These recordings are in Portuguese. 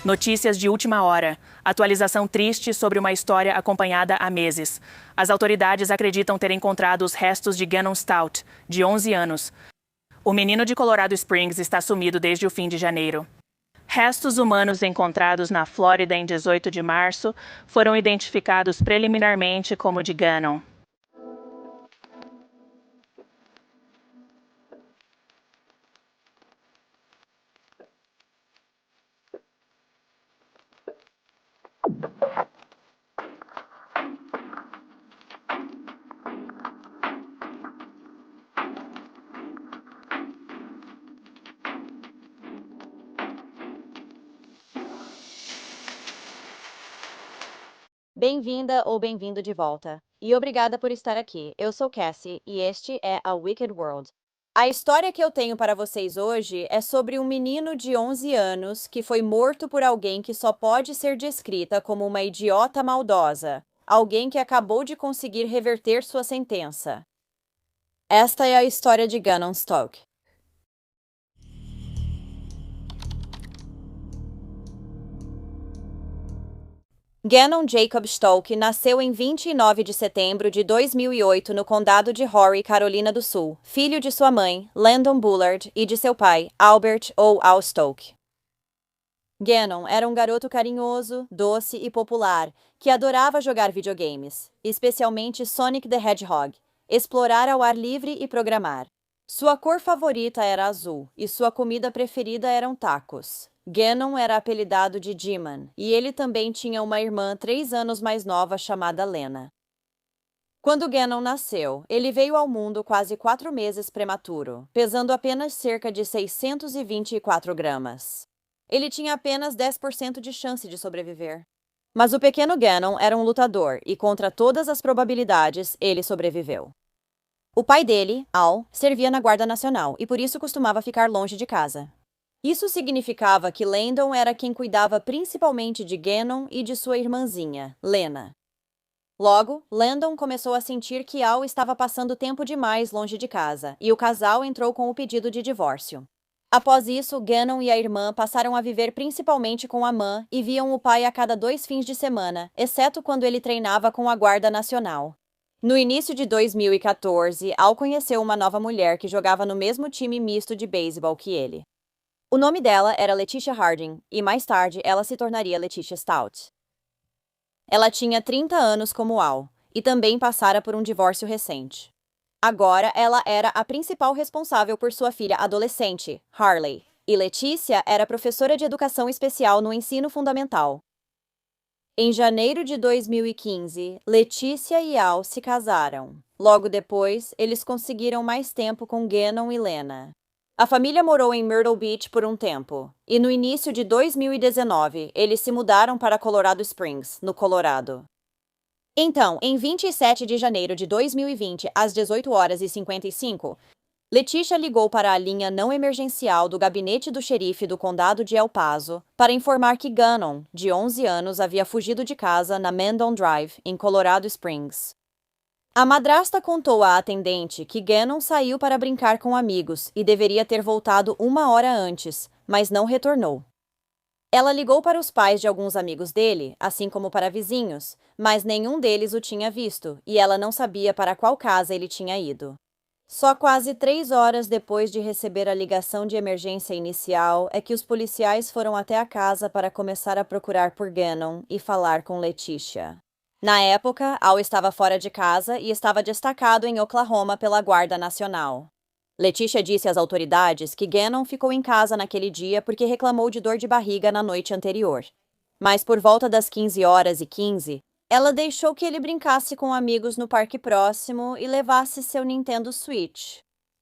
Notícias de última hora. Atualização triste sobre uma história acompanhada há meses. As autoridades acreditam ter encontrado os restos de Gannon Stout, de 11 anos. O menino de Colorado Springs está sumido desde o fim de janeiro. Restos humanos encontrados na Flórida em 18 de março foram identificados preliminarmente como de Gannon. Bem-vinda ou bem-vindo de volta. E obrigada por estar aqui. Eu sou Cassie e este é a Wicked World. A história que eu tenho para vocês hoje é sobre um menino de 11 anos que foi morto por alguém que só pode ser descrita como uma idiota maldosa, alguém que acabou de conseguir reverter sua sentença. Esta é a história de Gannon Stout. Gannon Jacob Stolk nasceu em 29 de setembro de 2008 no condado de Horry, Carolina do Sul, filho de sua mãe, Landon Bullard, e de seu pai, Albert ou Al Stolk. Gannon era um garoto carinhoso, doce e popular, que adorava jogar videogames, especialmente Sonic the Hedgehog, explorar ao ar livre e programar. Sua cor favorita era azul e sua comida preferida eram tacos. Gannon era apelidado de G-Man, e ele também tinha uma irmã 3 anos mais nova chamada Lena. Quando Gannon nasceu, ele veio ao mundo quase 4 meses prematuro, pesando apenas cerca de 624 gramas. Ele tinha apenas 10% de chance de sobreviver. Mas o pequeno Gannon era um lutador e, contra todas as probabilidades, ele sobreviveu. O pai dele, Al, servia na Guarda Nacional e por isso costumava ficar longe de casa. Isso significava que Landon era quem cuidava principalmente de Gannon e de sua irmãzinha, Lena. Logo, Landon começou a sentir que Al estava passando tempo demais longe de casa, e o casal entrou com o pedido de divórcio. Após isso, Gannon e a irmã passaram a viver principalmente com a mãe e viam o pai a cada 2 fins de semana, exceto quando ele treinava com a Guarda Nacional. No início de 2014, Al conheceu uma nova mulher que jogava no mesmo time misto de beisebol que ele. O nome dela era Letitia Harding, e mais tarde ela se tornaria Letitia Stout. Ela tinha 30 anos como Al, e também passara por um divórcio recente. Agora ela era a principal responsável por sua filha adolescente, Harley, e Leticia era professora de educação especial no ensino fundamental. Em janeiro de 2015, Leticia e Al se casaram. Logo depois, eles conseguiram mais tempo com Gannon e Lena. A família morou em Myrtle Beach por um tempo, e no início de 2019, eles se mudaram para Colorado Springs, no Colorado. Então, em 27 de janeiro de 2020, às 18h55, Leticia ligou para a linha não emergencial do gabinete do xerife do condado de El Paso para informar que Gannon, de 11 anos, havia fugido de casa na Mendon Drive, em Colorado Springs. A madrasta contou à atendente que Gannon saiu para brincar com amigos e deveria ter voltado 1 hora antes, mas não retornou. Ela ligou para os pais de alguns amigos dele, assim como para vizinhos, mas nenhum deles o tinha visto e ela não sabia para qual casa ele tinha ido. Só quase 3 horas depois de receber a ligação de emergência inicial é que os policiais foram até a casa para começar a procurar por Gannon e falar com Leticia. Na época, Al estava fora de casa e estava destacado em Oklahoma pela Guarda Nacional. Leticia disse às autoridades que Gannon ficou em casa naquele dia porque reclamou de dor de barriga na noite anterior. Mas por volta das 15h15, ela deixou que ele brincasse com amigos no parque próximo e levasse seu Nintendo Switch.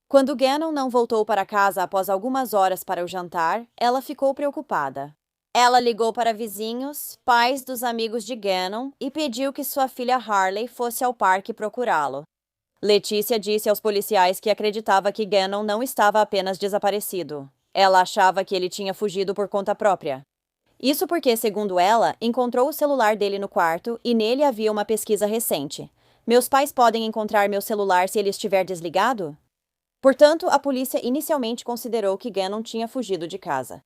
Quando Gannon não voltou para casa após algumas horas para o jantar, ela ficou preocupada. Ela ligou para vizinhos, pais dos amigos de Gannon, e pediu que sua filha Harley fosse ao parque procurá-lo. Leticia disse aos policiais que acreditava que Gannon não estava apenas desaparecido. Ela achava que ele tinha fugido por conta própria. Isso porque, segundo ela, encontrou o celular dele no quarto e nele havia uma pesquisa recente. Meus pais podem encontrar meu celular se ele estiver desligado? Portanto, a polícia inicialmente considerou que Gannon tinha fugido de casa.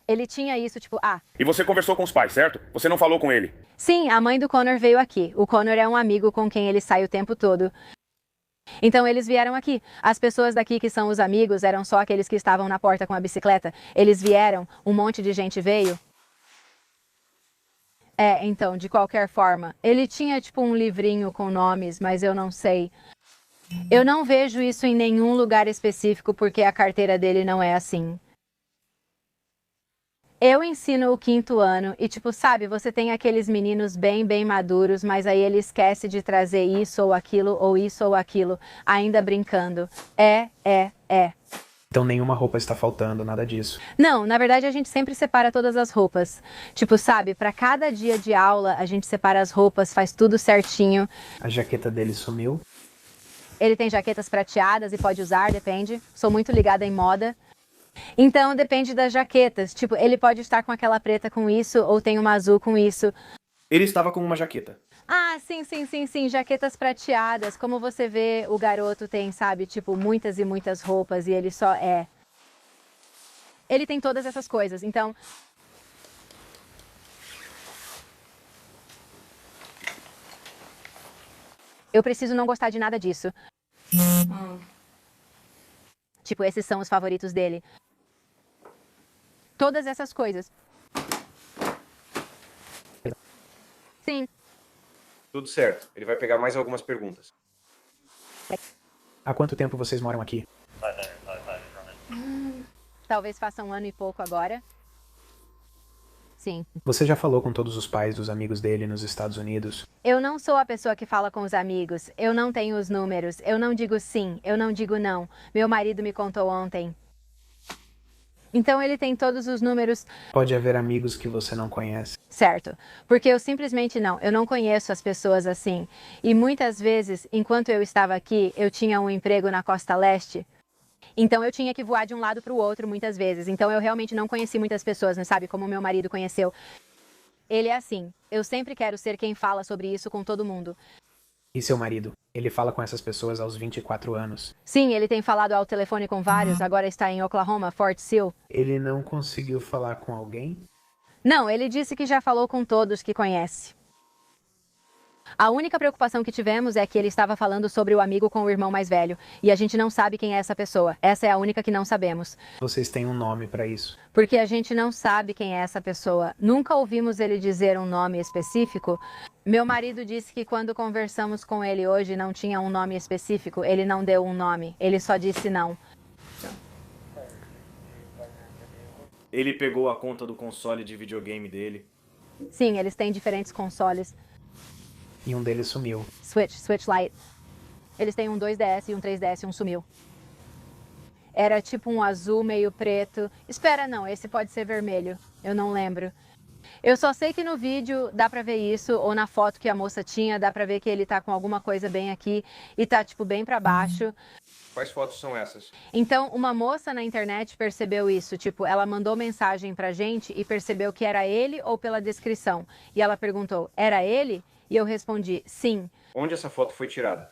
Ele tinha isso, tipo, E você conversou com os pais, certo? Você não falou com ele? sim, a mãe do Connor veio aqui. O Connor é um amigo com quem ele sai o tempo todo. Então eles vieram aqui. As pessoas daqui que são os amigos eram só aqueles que estavam na porta com a bicicleta. Eles vieram, um monte de gente veio. Então, de qualquer forma, ele tinha tipo um livrinho com nomes, mas eu não sei. Eu não vejo isso em nenhum lugar específico porque a carteira dele não é assim. Eu ensino o 5º ano e, tipo, sabe, você tem aqueles meninos bem maduros, mas aí ele esquece de trazer isso ou aquilo, ou isso ou aquilo, ainda brincando. É. Então nenhuma roupa está faltando, nada disso. Não, na verdade a gente sempre separa todas as roupas. Tipo, sabe, para cada dia de aula a gente separa as roupas, faz tudo certinho. A jaqueta dele sumiu. Ele tem jaquetas prateadas e pode usar, depende. Sou muito ligada em moda. Então depende das jaquetas. Tipo, ele pode estar com aquela preta com isso ou tem uma azul com isso. Ele estava com uma jaqueta. Sim, jaquetas prateadas. Como você vê, o garoto tem, sabe, tipo, muitas e muitas roupas e ele só é. Ele tem todas essas coisas, então... Eu preciso não gostar de nada disso. Tipo, esses são os favoritos dele. Todas essas coisas. Sim. Tudo certo. Ele vai pegar mais algumas perguntas. Há quanto tempo vocês moram aqui? Talvez faça 1 ano e pouco agora. Sim. Você já falou com todos os pais dos amigos dele nos Estados Unidos? Eu não sou a pessoa que fala com os amigos. Eu não tenho os números. Eu não digo sim. Eu não digo não. Meu marido me contou ontem. Então ele tem todos os números. Pode haver amigos que você não conhece. Certo. Porque eu simplesmente não. Eu não conheço as pessoas assim. E muitas vezes, enquanto eu estava aqui, eu tinha um emprego na costa leste. Então eu tinha que voar de um lado para o outro muitas vezes. Então eu realmente não conheci muitas pessoas, né, sabe? Como meu marido conheceu. Ele é assim. Eu sempre quero ser quem fala sobre isso com todo mundo. E seu marido? Ele fala com essas pessoas aos 24 anos. Sim, ele tem falado ao telefone com vários. Agora está em Oklahoma, Fort Sill. Ele não conseguiu falar com alguém? Não, ele disse que já falou com todos que conhece. A única preocupação que tivemos é que ele estava falando sobre o amigo com o irmão mais velho. E a gente não sabe quem é essa pessoa. Essa é a única que não sabemos. Vocês têm um nome para isso? Porque a gente não sabe quem é essa pessoa. Nunca ouvimos ele dizer um nome específico. Meu marido disse que quando conversamos com ele hoje não tinha um nome específico. Ele não deu um nome. Ele só disse não. Ele pegou a conta do console de videogame dele. Sim, eles têm diferentes consoles. E um deles sumiu. Switch Lite. Eles têm um 2DS e um 3DS e um sumiu. Era tipo um azul meio preto. Espera, não, esse pode ser vermelho. Eu não lembro. Eu só sei que no vídeo dá pra ver isso, ou na foto que a moça tinha, dá pra ver que ele tá com alguma coisa bem aqui e tá tipo bem pra baixo. Quais fotos são essas? Então, uma moça na internet percebeu isso, tipo, ela mandou mensagem pra gente e percebeu que era ele ou pela descrição. E ela perguntou, era ele? E eu respondi, sim. Onde essa foto foi tirada?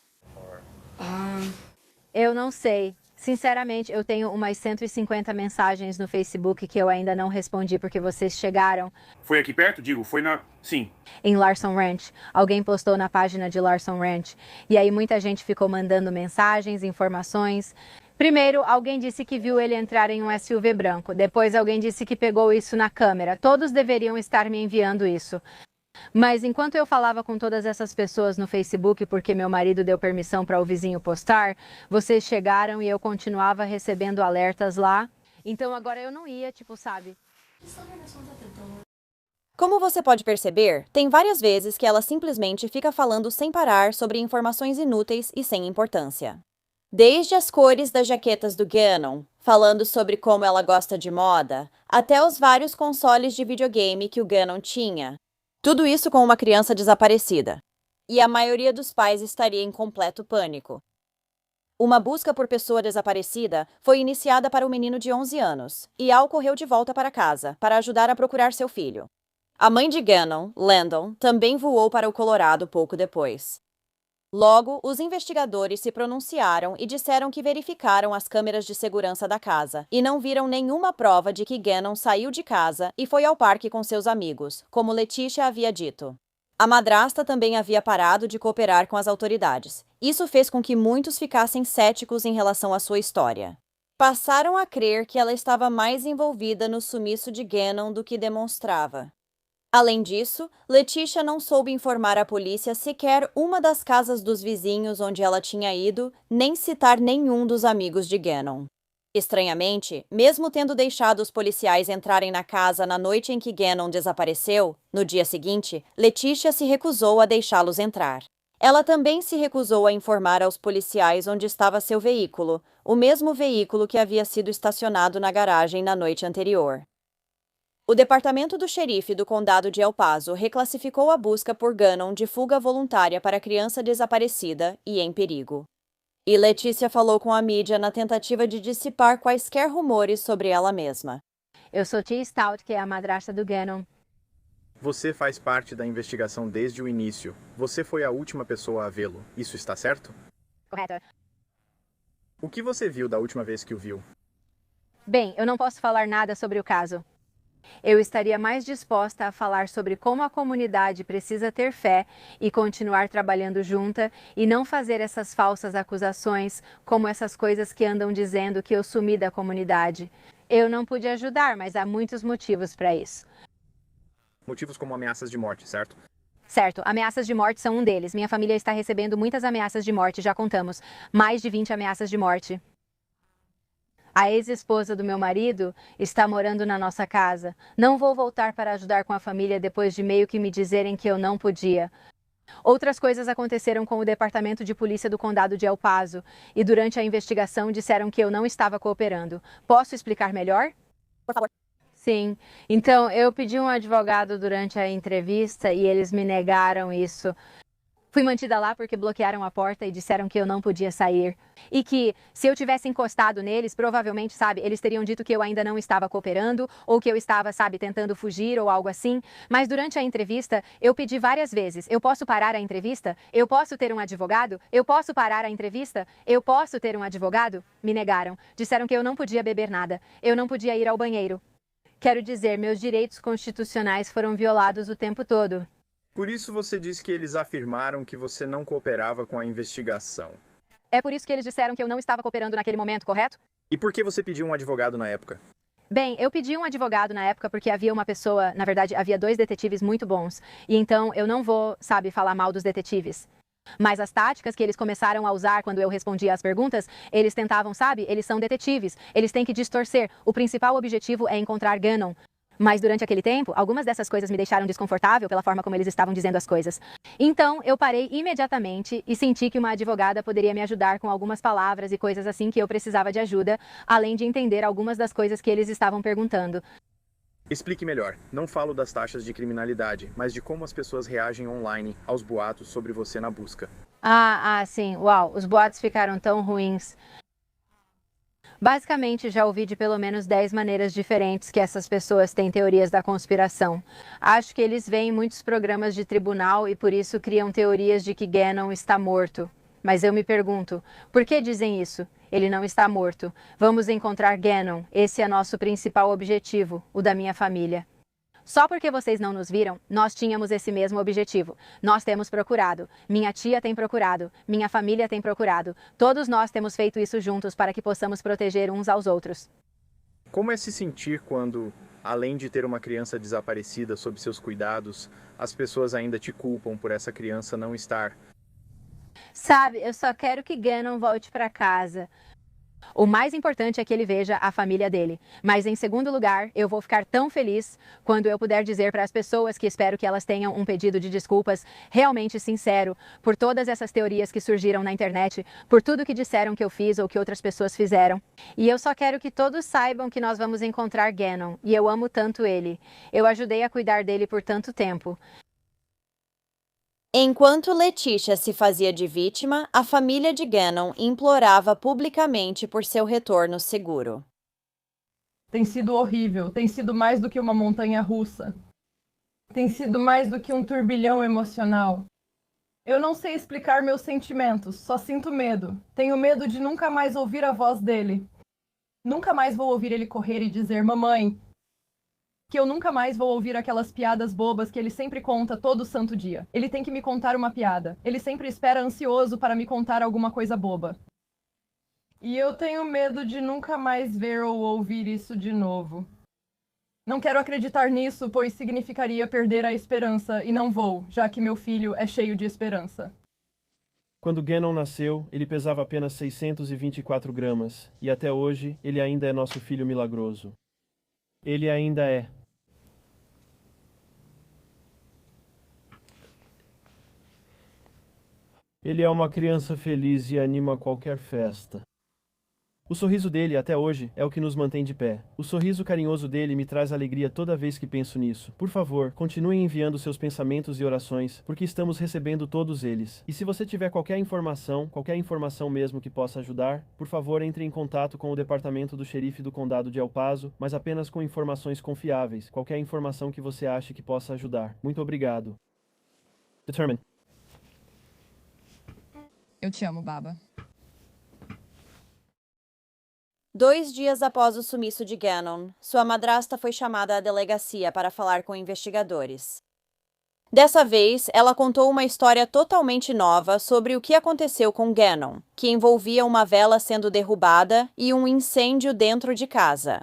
Eu não sei. Sinceramente, eu tenho umas 150 mensagens no Facebook que eu ainda não respondi porque vocês chegaram. Foi aqui perto? Digo, foi na... Sim. Em Larson Ranch. Alguém postou na página de Larson Ranch. E aí muita gente ficou mandando mensagens, informações. Primeiro, alguém disse que viu ele entrar em um SUV branco. Depois, alguém disse que pegou isso na câmera. Todos deveriam estar me enviando isso. Mas enquanto eu falava com todas essas pessoas no Facebook porque meu marido deu permissão para o vizinho postar, vocês chegaram e eu continuava recebendo alertas lá. Então agora eu não ia, tipo, sabe? Como você pode perceber, tem várias vezes que ela simplesmente fica falando sem parar sobre informações inúteis e sem importância. Desde as cores das jaquetas do Gannon, falando sobre como ela gosta de moda, até os vários consoles de videogame que o Gannon tinha. Tudo isso com uma criança desaparecida. E a maioria dos pais estaria em completo pânico. Uma busca por pessoa desaparecida foi iniciada para o menino de 11 anos, e Al correu de volta para casa para ajudar a procurar seu filho. A mãe de Gannon, Landon, também voou para o Colorado pouco depois. Logo, os investigadores se pronunciaram e disseram que verificaram as câmeras de segurança da casa e não viram nenhuma prova de que Gannon saiu de casa e foi ao parque com seus amigos, como Letitia havia dito. A madrasta também havia parado de cooperar com as autoridades. Isso fez com que muitos ficassem céticos em relação à sua história. Passaram a crer que ela estava mais envolvida no sumiço de Gannon do que demonstrava. Além disso, Letitia não soube informar a polícia sequer uma das casas dos vizinhos onde ela tinha ido, nem citar nenhum dos amigos de Gannon. Estranhamente, mesmo tendo deixado os policiais entrarem na casa na noite em que Gannon desapareceu, no dia seguinte, Letitia se recusou a deixá-los entrar. Ela também se recusou a informar aos policiais onde estava seu veículo, o mesmo veículo que havia sido estacionado na garagem na noite anterior. O departamento do xerife do condado de El Paso reclassificou a busca por Gannon de fuga voluntária para criança desaparecida e em perigo. E Letícia falou com a mídia na tentativa de dissipar quaisquer rumores sobre ela mesma. Eu sou Tia Stout, que é a madrasta do Gannon. Você faz parte da investigação desde o início. Você foi a última pessoa a vê-lo. Isso está certo? Correto. O que você viu da última vez que o viu? Bem, eu não posso falar nada sobre o caso. Eu estaria mais disposta a falar sobre como a comunidade precisa ter fé e continuar trabalhando junta e não fazer essas falsas acusações, como essas coisas que andam dizendo que eu sumi da comunidade. Eu não pude ajudar, mas há muitos motivos para isso. Motivos como ameaças de morte, certo? Certo, ameaças de morte são um deles. Minha família está recebendo muitas ameaças de morte, já contamos. Mais de 20 ameaças de morte. A ex-esposa do meu marido está morando na nossa casa. Não vou voltar para ajudar com a família depois de meio que me dizerem que eu não podia. Outras coisas aconteceram com o departamento de polícia do condado de El Paso e durante a investigação disseram que eu não estava cooperando. Posso explicar melhor? Por favor. Sim. Então, eu pedi um advogado durante a entrevista e eles me negaram isso. Fui mantida lá porque bloquearam a porta e disseram que eu não podia sair. E que, se eu tivesse encostado neles, provavelmente, eles teriam dito que eu ainda não estava cooperando, ou que eu estava, tentando fugir ou algo assim. Mas durante a entrevista, eu pedi várias vezes, eu posso parar a entrevista? Eu posso ter um advogado? Eu posso parar a entrevista? Eu posso ter um advogado? Me negaram. Disseram que eu não podia beber nada. Eu não podia ir ao banheiro. Quero dizer, meus direitos constitucionais foram violados o tempo todo. Por isso você disse que eles afirmaram que você não cooperava com a investigação. É por isso que eles disseram que eu não estava cooperando naquele momento, correto? E por que você pediu um advogado na época? Bem, eu pedi um advogado na época porque havia uma pessoa, na verdade, havia 2 detetives muito bons. E então eu não vou, falar mal dos detetives. Mas as táticas que eles começaram a usar quando eu respondia às perguntas, eles tentavam, eles são detetives, eles têm que distorcer. O principal objetivo é encontrar Gannon. Mas durante aquele tempo, algumas dessas coisas me deixaram desconfortável pela forma como eles estavam dizendo as coisas. Então, eu parei imediatamente e senti que uma advogada poderia me ajudar com algumas palavras e coisas assim que eu precisava de ajuda, além de entender algumas das coisas que eles estavam perguntando. Explique melhor. Não falo das taxas de criminalidade, mas de como as pessoas reagem online aos boatos sobre você na busca. Sim. Uau, os boatos ficaram tão ruins. Basicamente, já ouvi de pelo menos 10 maneiras diferentes que essas pessoas têm teorias da conspiração. Acho que eles veem muitos programas de tribunal e por isso criam teorias de que Gannon está morto. Mas eu me pergunto, por que dizem isso? Ele não está morto. Vamos encontrar Gannon. Esse é nosso principal objetivo, o da minha família. Só porque vocês não nos viram, nós tínhamos esse mesmo objetivo. Nós temos procurado. Minha tia tem procurado. Minha família tem procurado. Todos nós temos feito isso juntos para que possamos proteger uns aos outros. Como é se sentir quando, além de ter uma criança desaparecida sob seus cuidados, as pessoas ainda te culpam por essa criança não estar? Eu só quero que Gannon volte para casa. O mais importante é que ele veja a família dele. Mas, em segundo lugar, eu vou ficar tão feliz quando eu puder dizer para as pessoas que espero que elas tenham um pedido de desculpas realmente sincero por todas essas teorias que surgiram na internet, por tudo que disseram que eu fiz ou que outras pessoas fizeram. E eu só quero que todos saibam que nós vamos encontrar Gannon, e eu amo tanto ele. Eu ajudei a cuidar dele por tanto tempo. Enquanto Letitia se fazia de vítima, a família de Gannon implorava publicamente por seu retorno seguro. Tem sido horrível, tem sido mais do que uma montanha russa. Tem sido mais do que um turbilhão emocional. Eu não sei explicar meus sentimentos, só sinto medo. Tenho medo de nunca mais ouvir a voz dele. Nunca mais vou ouvir ele correr e dizer, mamãe. Que eu nunca mais vou ouvir aquelas piadas bobas que ele sempre conta todo santo dia. Ele tem que me contar uma piada. Ele sempre espera ansioso para me contar alguma coisa boba. E eu tenho medo de nunca mais ver ou ouvir isso de novo. Não quero acreditar nisso, pois significaria perder a esperança, e não vou, já que meu filho é cheio de esperança. Quando Gannon nasceu, ele pesava apenas 624 gramas, e até hoje ele ainda é nosso filho milagroso. Ele ainda é. Ele é uma criança feliz e anima qualquer festa. O sorriso dele, até hoje, é o que nos mantém de pé. O sorriso carinhoso dele me traz alegria toda vez que penso nisso. Por favor, continuem enviando seus pensamentos e orações, porque estamos recebendo todos eles. E se você tiver qualquer informação mesmo que possa ajudar, por favor, entre em contato com o departamento do xerife do condado de El Paso, mas apenas com informações confiáveis. Qualquer informação que você ache que possa ajudar. Muito obrigado. Determine. Eu te amo, Baba. 2 dias após o sumiço de Gannon, sua madrasta foi chamada à delegacia para falar com investigadores. Dessa vez, ela contou uma história totalmente nova sobre o que aconteceu com Gannon, que envolvia uma vela sendo derrubada e um incêndio dentro de casa.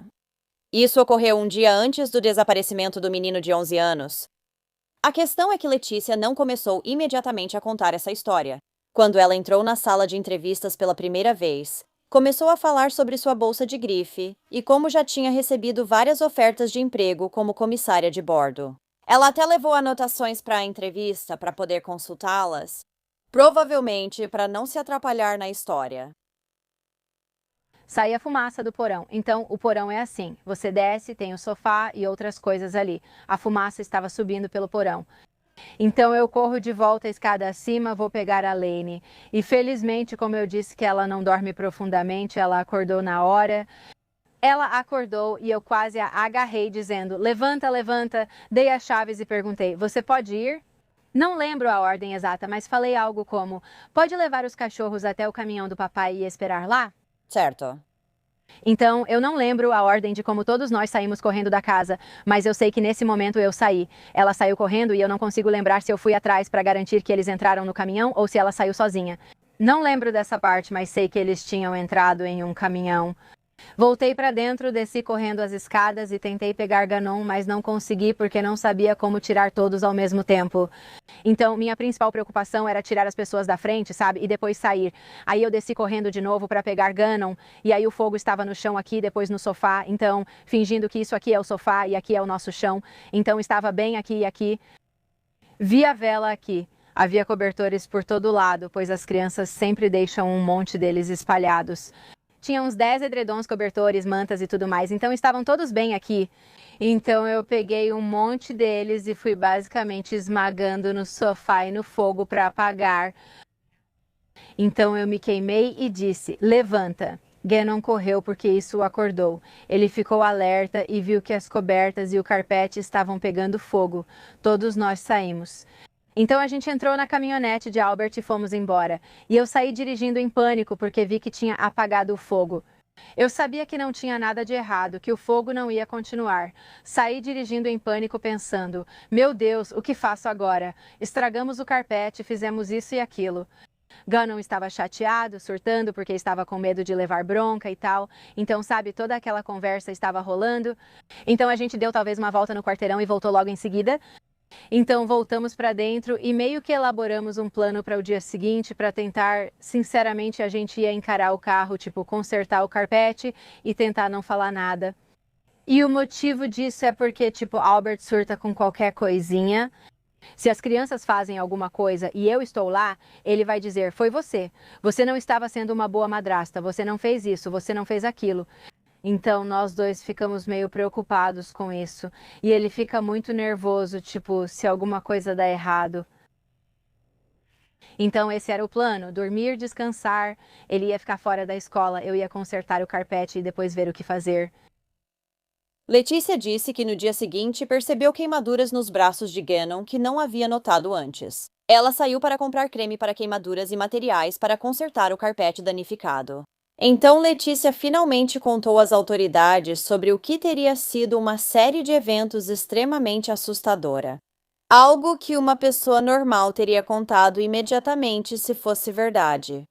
Isso ocorreu um dia antes do desaparecimento do menino de 11 anos. A questão é que Letícia não começou imediatamente a contar essa história. Quando ela entrou na sala de entrevistas pela primeira vez, começou a falar sobre sua bolsa de grife e como já tinha recebido várias ofertas de emprego como comissária de bordo. Ela até levou anotações para a entrevista para poder consultá-las, provavelmente para não se atrapalhar na história. Saía fumaça do porão. Então, o porão é assim. Você desce, tem o sofá e outras coisas ali. A fumaça estava subindo pelo porão. Então eu corro de volta a escada acima, vou pegar a Lane. E felizmente, como eu disse que ela não dorme profundamente, ela acordou na hora. Ela acordou e eu quase a agarrei dizendo, levanta, levanta. Dei as chaves e perguntei, você pode ir? Não lembro a ordem exata, mas falei algo como, pode levar os cachorros até o caminhão do papai e esperar lá? Certo. Então, eu não lembro a ordem de como todos nós saímos correndo da casa, mas eu sei que nesse momento eu saí. Ela saiu correndo e eu não consigo lembrar se eu fui atrás para garantir que eles entraram no caminhão ou se ela saiu sozinha. Não lembro dessa parte, mas sei que eles tinham entrado em um caminhão. Voltei para dentro, desci correndo as escadas e tentei pegar Gannon, mas não consegui porque não sabia como tirar todos ao mesmo tempo. Então, minha principal preocupação era tirar as pessoas da frente, sabe? E depois sair. Aí eu desci correndo de novo para pegar Gannon, e aí o fogo estava no chão aqui, depois no sofá. Então, fingindo que isso aqui é o sofá e aqui é o nosso chão. Então, estava bem aqui e aqui. Vi a vela aqui. Havia cobertores por todo lado, pois as crianças sempre deixam um monte deles espalhados. Tinha uns 10 edredons, cobertores, mantas e tudo mais, então estavam todos bem aqui. Então eu peguei um monte deles e fui basicamente esmagando no sofá e no fogo para apagar. Então eu me queimei e disse, levanta. Gannon correu porque isso o acordou. Ele ficou alerta e viu que as cobertas e o carpete estavam pegando fogo. Todos nós saímos. Então a gente entrou na caminhonete de Albert e fomos embora. E eu saí dirigindo em pânico porque vi que tinha apagado o fogo. Eu sabia que não tinha nada de errado, que o fogo não ia continuar. Saí dirigindo em pânico pensando, meu Deus, o que faço agora? Estragamos o carpete, fizemos isso e aquilo. Gannon estava chateado, surtando porque estava com medo de levar bronca e tal. Então, sabe, toda aquela conversa estava rolando. Então a gente deu talvez uma volta no quarteirão e voltou logo em seguida. Então voltamos para dentro e meio que elaboramos um plano para o dia seguinte para tentar, sinceramente, a gente ia encarar o carro, tipo, consertar o carpete e tentar não falar nada. E o motivo disso é porque, tipo, Albert surta com qualquer coisinha. Se as crianças fazem alguma coisa e eu estou lá, ele vai dizer, foi você. Você não estava sendo uma boa madrasta, você não fez isso, você não fez aquilo. Então, nós dois ficamos meio preocupados com isso. E ele fica muito nervoso, tipo, se alguma coisa dá errado. Então, esse era o plano, dormir, descansar. Ele ia ficar fora da escola, eu ia consertar o carpete e depois ver o que fazer. Letícia disse que no dia seguinte percebeu queimaduras nos braços de Gannon que não havia notado antes. Ela saiu para comprar creme para queimaduras e materiais para consertar o carpete danificado. Então Letícia finalmente contou às autoridades sobre o que teria sido uma série de eventos extremamente assustadora. Algo que uma pessoa normal teria contado imediatamente se fosse verdade.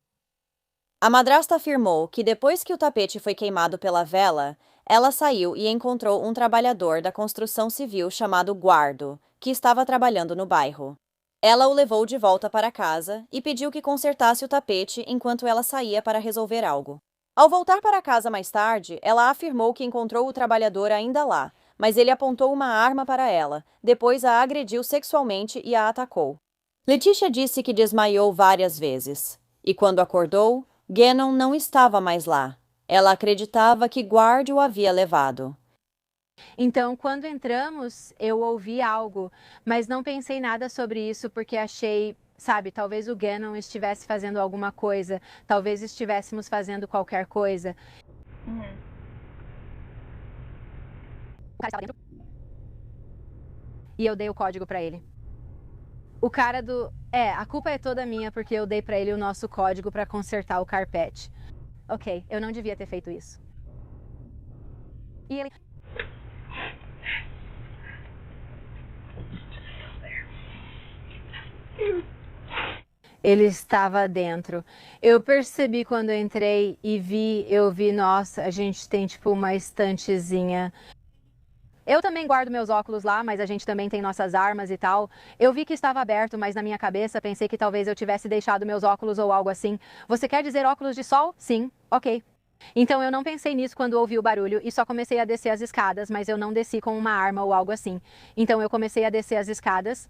A madrasta afirmou que depois que o tapete foi queimado pela vela, ela saiu e encontrou um trabalhador da construção civil chamado Guardo, que estava trabalhando no bairro. Ela o levou de volta para casa e pediu que consertasse o tapete enquanto ela saía para resolver algo. Ao voltar para casa mais tarde, ela afirmou que encontrou o trabalhador ainda lá, mas ele apontou uma arma para ela, depois a agrediu sexualmente e a atacou. Letícia disse que desmaiou várias vezes. E quando acordou, Gannon não estava mais lá. Ela acreditava que Guard o havia levado. Então, quando entramos, eu ouvi algo, mas não pensei nada sobre isso porque achei, sabe, talvez o Gannon estivesse fazendo alguma coisa, talvez estivéssemos fazendo qualquer coisa. O cara estava dentro. E eu dei o código pra ele. O cara do... a culpa é toda minha porque eu dei pra ele o nosso código pra consertar o carpete. Ok, eu não devia ter feito isso. E ele... Ele estava dentro. Eu percebi quando eu entrei e eu vi, nossa, a gente tem tipo uma estantezinha. Eu também guardo meus óculos lá, mas a gente também tem nossas armas e tal. Eu vi que estava aberto, mas na minha cabeça pensei que talvez eu tivesse deixado meus óculos ou algo assim. Você quer dizer óculos de sol? Sim, ok. Então eu não pensei nisso quando ouvi o barulho e só comecei a descer as escadas, mas eu não desci com uma arma ou algo assim. Então eu comecei a descer as escadas.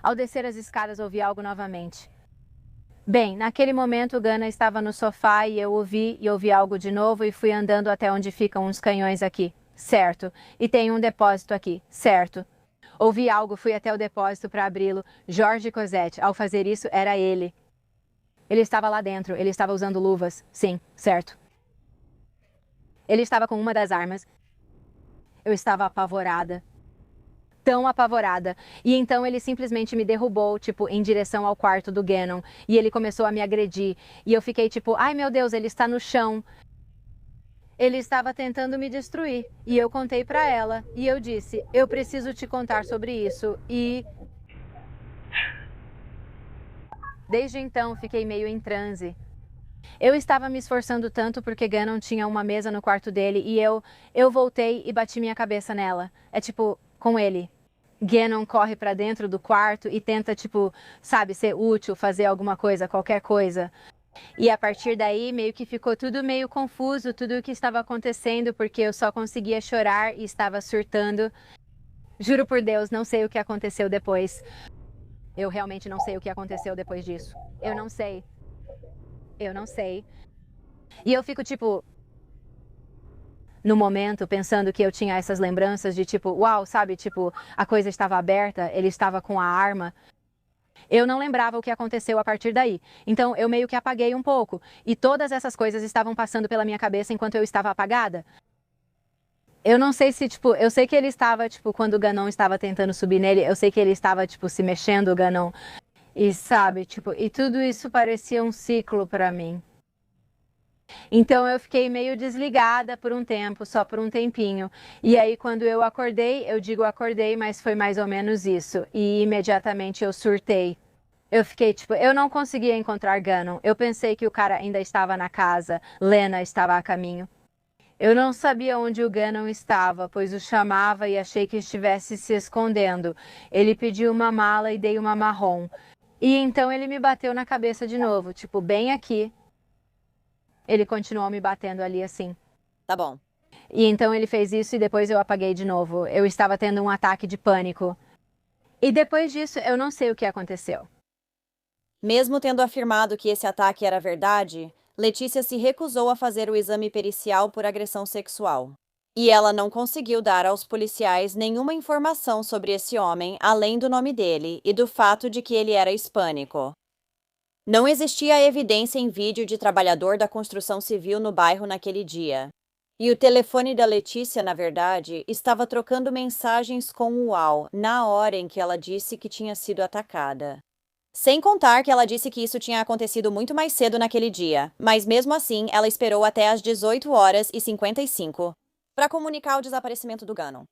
Ao descer as escadas, ouvi algo novamente. Bem, naquele momento o Gana estava no sofá e eu ouvi algo de novo e fui andando até onde ficam uns canhões aqui. Certo. E tem um depósito aqui. Certo. Ouvi algo, fui até o depósito para abri-lo. Jorge Cosette. Ao fazer isso, era ele. Ele estava lá dentro. Ele estava usando luvas. Sim, certo. Ele estava com uma das armas. Eu estava apavorada. Tão apavorada. E então ele simplesmente me derrubou, tipo, em direção ao quarto do Gannon. E ele começou a me agredir. E eu fiquei tipo, ai meu Deus, ele está no chão. Ele estava tentando me destruir. E eu contei pra ela. E eu disse, eu preciso te contar sobre isso. E... desde então, fiquei meio em transe. Eu estava me esforçando tanto porque Gannon tinha uma mesa no quarto dele. E eu voltei e bati minha cabeça nela. É tipo, com ele. Gannon corre pra dentro do quarto e tenta, tipo, sabe, ser útil, fazer alguma coisa, qualquer coisa. E a partir daí, meio que ficou tudo meio confuso, tudo o que estava acontecendo, porque eu só conseguia chorar e estava surtando. Juro por Deus, não sei o que aconteceu depois. Eu realmente não sei o que aconteceu depois disso. Eu não sei. Eu não sei. E eu fico, tipo... no momento, pensando que eu tinha essas lembranças de tipo, uau, sabe, tipo, a coisa estava aberta, ele estava com a arma. Eu não lembrava o que aconteceu a partir daí. Então, eu meio que apaguei um pouco. E todas essas coisas estavam passando pela minha cabeça enquanto eu estava apagada. Eu não sei se, tipo, eu sei que ele estava, tipo, quando o Gannon estava tentando subir nele, eu sei que ele estava, tipo, se mexendo, o Gannon. E sabe, tipo, e tudo isso parecia um ciclo pra mim. Então eu fiquei meio desligada por um tempo, só por um tempinho. E aí quando eu acordei, eu digo acordei, mas foi mais ou menos isso. E imediatamente eu surtei. Eu fiquei tipo, eu não conseguia encontrar Gannon. Eu pensei que o cara ainda estava na casa, Lena estava a caminho. Eu não sabia onde o Gannon estava, pois o chamava e achei que estivesse se escondendo. Ele pediu uma mala e dei uma marrom. E então ele me bateu na cabeça de novo, tipo, bem aqui. Ele continuou me batendo ali assim. Tá bom. E então ele fez isso e depois eu apaguei de novo. Eu estava tendo um ataque de pânico. E depois disso, eu não sei o que aconteceu. Mesmo tendo afirmado que esse ataque era verdade, Letícia se recusou a fazer o exame pericial por agressão sexual. E ela não conseguiu dar aos policiais nenhuma informação sobre esse homem, além do nome dele e do fato de que ele era hispânico. Não existia evidência em vídeo de trabalhador da construção civil no bairro naquele dia. E o telefone da Letícia, na verdade, estava trocando mensagens com o UAU na hora em que ela disse que tinha sido atacada. Sem contar que ela disse que isso tinha acontecido muito mais cedo naquele dia, mas mesmo assim ela esperou até às 18h55 para comunicar o desaparecimento do Gannon.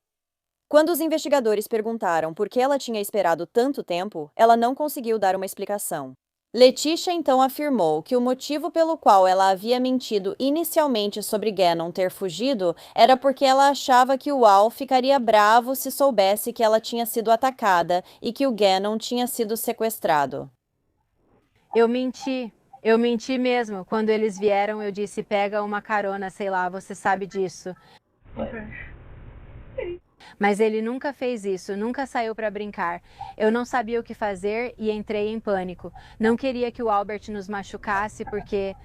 Quando os investigadores perguntaram por que ela tinha esperado tanto tempo, ela não conseguiu dar uma explicação. Letitia então afirmou que o motivo pelo qual ela havia mentido inicialmente sobre Gannon ter fugido era porque ela achava que o Al ficaria bravo se soubesse que ela tinha sido atacada e que o Gannon tinha sido sequestrado. Eu menti mesmo. Quando eles vieram, eu disse, pega uma carona, sei lá, você sabe disso. Mas ele nunca fez isso, nunca saiu para brincar. Eu não sabia o que fazer e entrei em pânico. Não queria que o Albert nos machucasse porque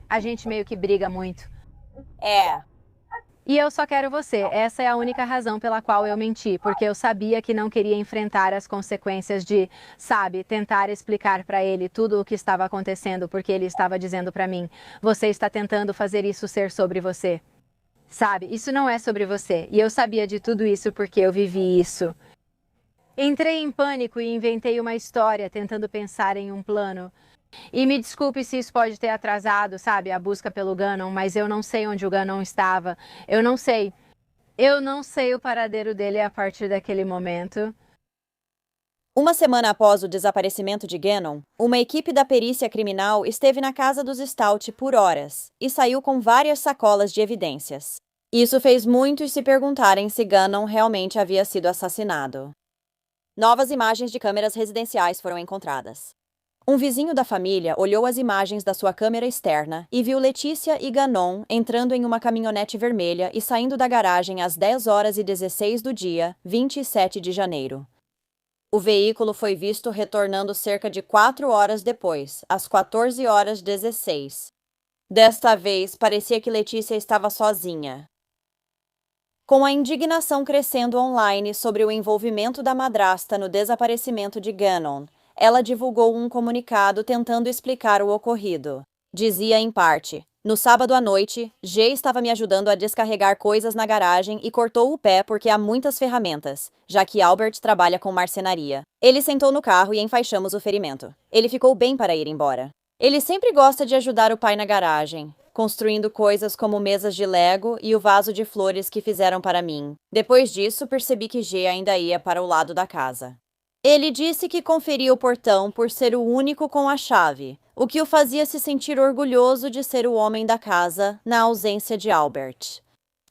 a gente meio que briga muito. E eu só quero você. Essa é a única razão pela qual eu menti, porque eu sabia que não queria enfrentar as consequências de, sabe, tentar explicar para ele tudo o que estava acontecendo, porque ele estava dizendo para mim, você está tentando fazer isso ser sobre você. Sabe, isso não é sobre você. E eu sabia de tudo isso porque eu vivi isso. Entrei em pânico e inventei uma história tentando pensar em um plano. E me desculpe se isso pode ter atrasado, sabe, a busca pelo Gannon, mas eu não sei onde o Gannon estava. Eu não sei. Eu não sei o paradeiro dele a partir daquele momento. Uma semana após o desaparecimento de Gannon, uma equipe da perícia criminal esteve na casa dos Stout por horas e saiu com várias sacolas de evidências. Isso fez muitos se perguntarem se Gannon realmente havia sido assassinado. Novas imagens de câmeras residenciais foram encontradas. Um vizinho da família olhou as imagens da sua câmera externa e viu Leticia e Gannon entrando em uma caminhonete vermelha e saindo da garagem às 10h16 do dia, 27 de janeiro. O veículo foi visto retornando cerca de 4 horas depois, às 14h16. Desta vez, parecia que Leticia estava sozinha. Com a indignação crescendo online sobre o envolvimento da madrasta no desaparecimento de Gannon, ela divulgou um comunicado tentando explicar o ocorrido. Dizia em parte: no sábado à noite, G estava me ajudando a descarregar coisas na garagem e cortou o pé porque há muitas ferramentas, já que Albert trabalha com marcenaria. Ele sentou no carro e enfaixamos o ferimento. Ele ficou bem para ir embora. Ele sempre gosta de ajudar o pai na garagem, construindo coisas como mesas de Lego e o vaso de flores que fizeram para mim. Depois disso, percebi que G ainda ia para o lado da casa. Ele disse que conferia o portão por ser o único com a chave, o que o fazia se sentir orgulhoso de ser o homem da casa, na ausência de Albert.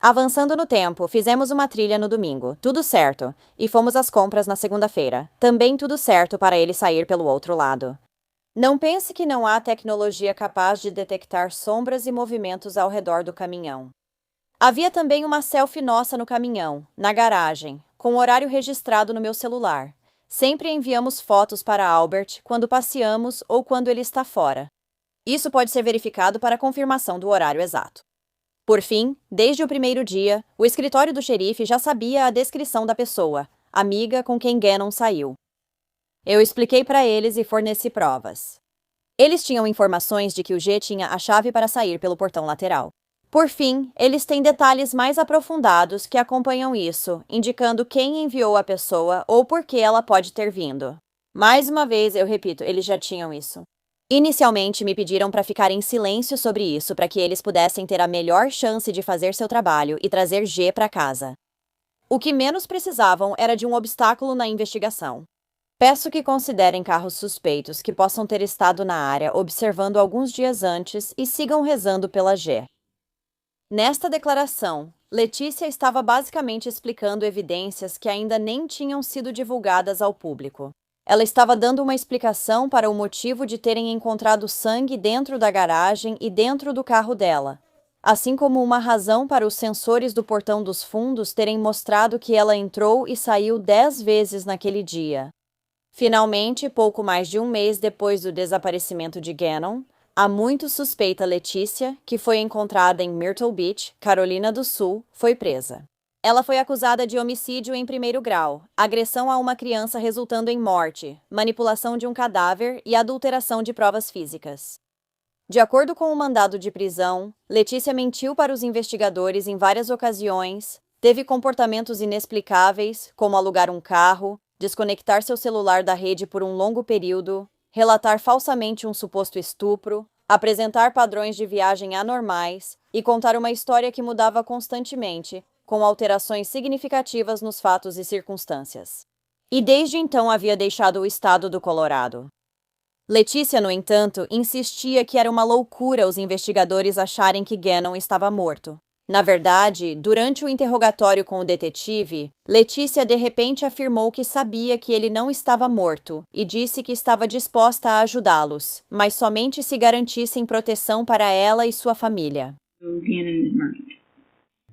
Avançando no tempo, fizemos uma trilha no domingo, tudo certo, e fomos às compras na segunda-feira, também tudo certo para ele sair pelo outro lado. Não pense que não há tecnologia capaz de detectar sombras e movimentos ao redor do caminhão. Havia também uma selfie nossa no caminhão, na garagem, com o horário registrado no meu celular. Sempre enviamos fotos para Albert quando passeamos ou quando ele está fora. Isso pode ser verificado para confirmação do horário exato. Por fim, desde o primeiro dia, o escritório do xerife já sabia a descrição da pessoa, amiga com quem Gannon saiu. Eu expliquei para eles e forneci provas. Eles tinham informações de que o G tinha a chave para sair pelo portão lateral. Por fim, eles têm detalhes mais aprofundados que acompanham isso, indicando quem enviou a pessoa ou por que ela pode ter vindo. Mais uma vez, eu repito, eles já tinham isso. Inicialmente, me pediram para ficar em silêncio sobre isso para que eles pudessem ter a melhor chance de fazer seu trabalho e trazer G para casa. O que menos precisavam era de um obstáculo na investigação. Peço que considerem carros suspeitos que possam ter estado na área observando alguns dias antes e sigam rezando pela G. Nesta declaração, Leticia estava basicamente explicando evidências que ainda nem tinham sido divulgadas ao público. Ela estava dando uma explicação para o motivo de terem encontrado sangue dentro da garagem e dentro do carro dela, assim como uma razão para os sensores do portão dos fundos terem mostrado que ela entrou e saiu 10 vezes naquele dia. Finalmente, pouco mais de um mês depois do desaparecimento de Gannon, a muito suspeita Leticia, que foi encontrada em Myrtle Beach, Carolina do Sul, foi presa. Ela foi acusada de homicídio em primeiro grau, agressão a uma criança resultando em morte, manipulação de um cadáver e adulteração de provas físicas. De acordo com o mandado de prisão, Leticia mentiu para os investigadores em várias ocasiões, teve comportamentos inexplicáveis, como alugar um carro, desconectar seu celular da rede por um longo período, relatar falsamente um suposto estupro, apresentar padrões de viagem anormais e contar uma história que mudava constantemente, com alterações significativas nos fatos e circunstâncias. E desde então havia deixado o estado do Colorado. Letícia, no entanto, insistia que era uma loucura os investigadores acharem que Gannon estava morto. Na verdade, durante o interrogatório com o detetive, Letícia de repente afirmou que sabia que ele não estava morto e disse que estava disposta a ajudá-los, mas somente se garantissem proteção para ela e sua família.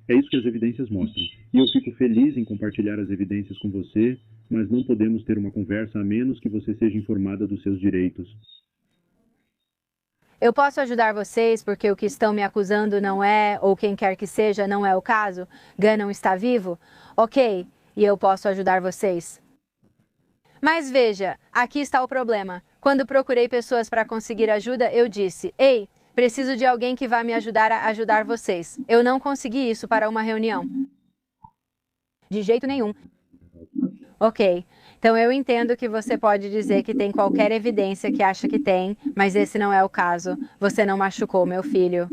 É isso que as evidências mostram. E eu fico feliz em compartilhar as evidências com você, mas não podemos ter uma conversa a menos que você seja informada dos seus direitos. Eu posso ajudar vocês porque o que estão me acusando não é, ou quem quer que seja, não é o caso? Gannon está vivo? Ok, e eu posso ajudar vocês. Mas veja, aqui está o problema. Quando procurei pessoas para conseguir ajuda, eu disse, ei, preciso de alguém que vá me ajudar a ajudar vocês. Eu não consegui isso para uma reunião. De jeito nenhum. Ok, então eu entendo que você pode dizer que tem qualquer evidência que acha que tem, mas esse não é o caso. Você não machucou meu filho.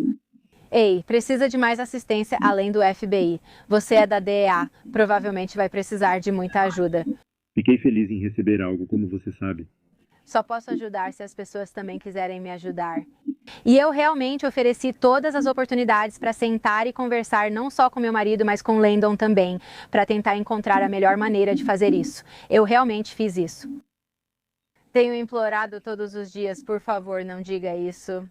Ei, precisa de mais assistência além do FBI. Você é da DEA. Provavelmente vai precisar de muita ajuda. Fiquei feliz em receber algo, como você sabe. Só posso ajudar se as pessoas também quiserem me ajudar. E eu realmente ofereci todas as oportunidades para sentar e conversar não só com meu marido, mas com Landon também, para tentar encontrar a melhor maneira de fazer isso. Eu realmente fiz isso. Tenho implorado todos os dias, por favor, não diga isso.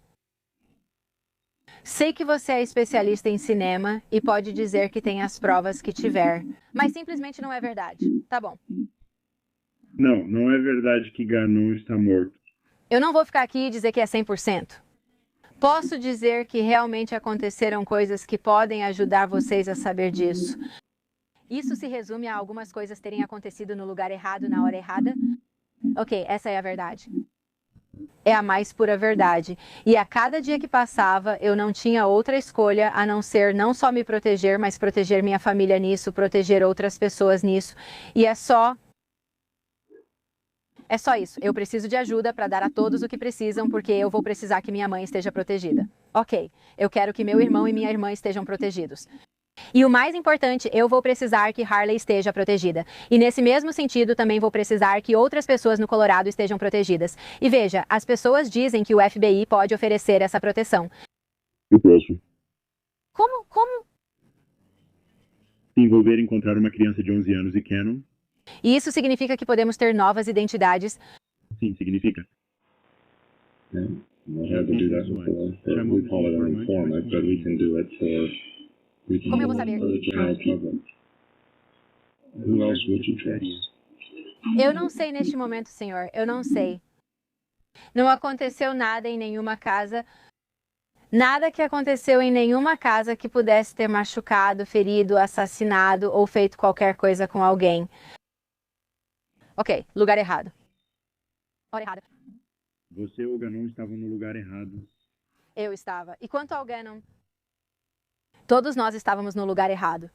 Sei que você é especialista em cinema e pode dizer que tem as provas que tiver, mas simplesmente não é verdade. Tá bom. Não, não é verdade que Gannon está morto. Eu não vou ficar aqui e dizer que é 100%. Posso dizer que realmente aconteceram coisas que podem ajudar vocês a saber disso. Isso se resume a algumas coisas terem acontecido no lugar errado, na hora errada? Ok, essa é a verdade. É a mais pura verdade. E a cada dia que passava, eu não tinha outra escolha a não ser não só me proteger, mas proteger minha família nisso, proteger outras pessoas nisso. E é só isso. Eu preciso de ajuda para dar a todos o que precisam, porque eu vou precisar que minha mãe esteja protegida. Ok, eu quero que meu irmão e minha irmã estejam protegidos. E o mais importante, eu vou precisar que Harley esteja protegida. E nesse mesmo sentido, também vou precisar que outras pessoas no Colorado estejam protegidas. E veja, as pessoas dizem que o FBI pode oferecer essa proteção. Eu posso. Como? Se envolver em encontrar uma criança de 11 anos e Gannon? E isso significa que podemos ter novas identidades? Sim, significa. Como eu vou saber? Eu não sei neste momento, senhor. Eu não sei. Não aconteceu nada em nenhuma casa. Nada que aconteceu em nenhuma casa que pudesse ter machucado, ferido, assassinado ou feito qualquer coisa com alguém. Ok, lugar errado. Hora errada. Você ou Gannon estavam no lugar errado. Eu estava. E quanto ao Gannon? Todos nós estávamos no lugar errado.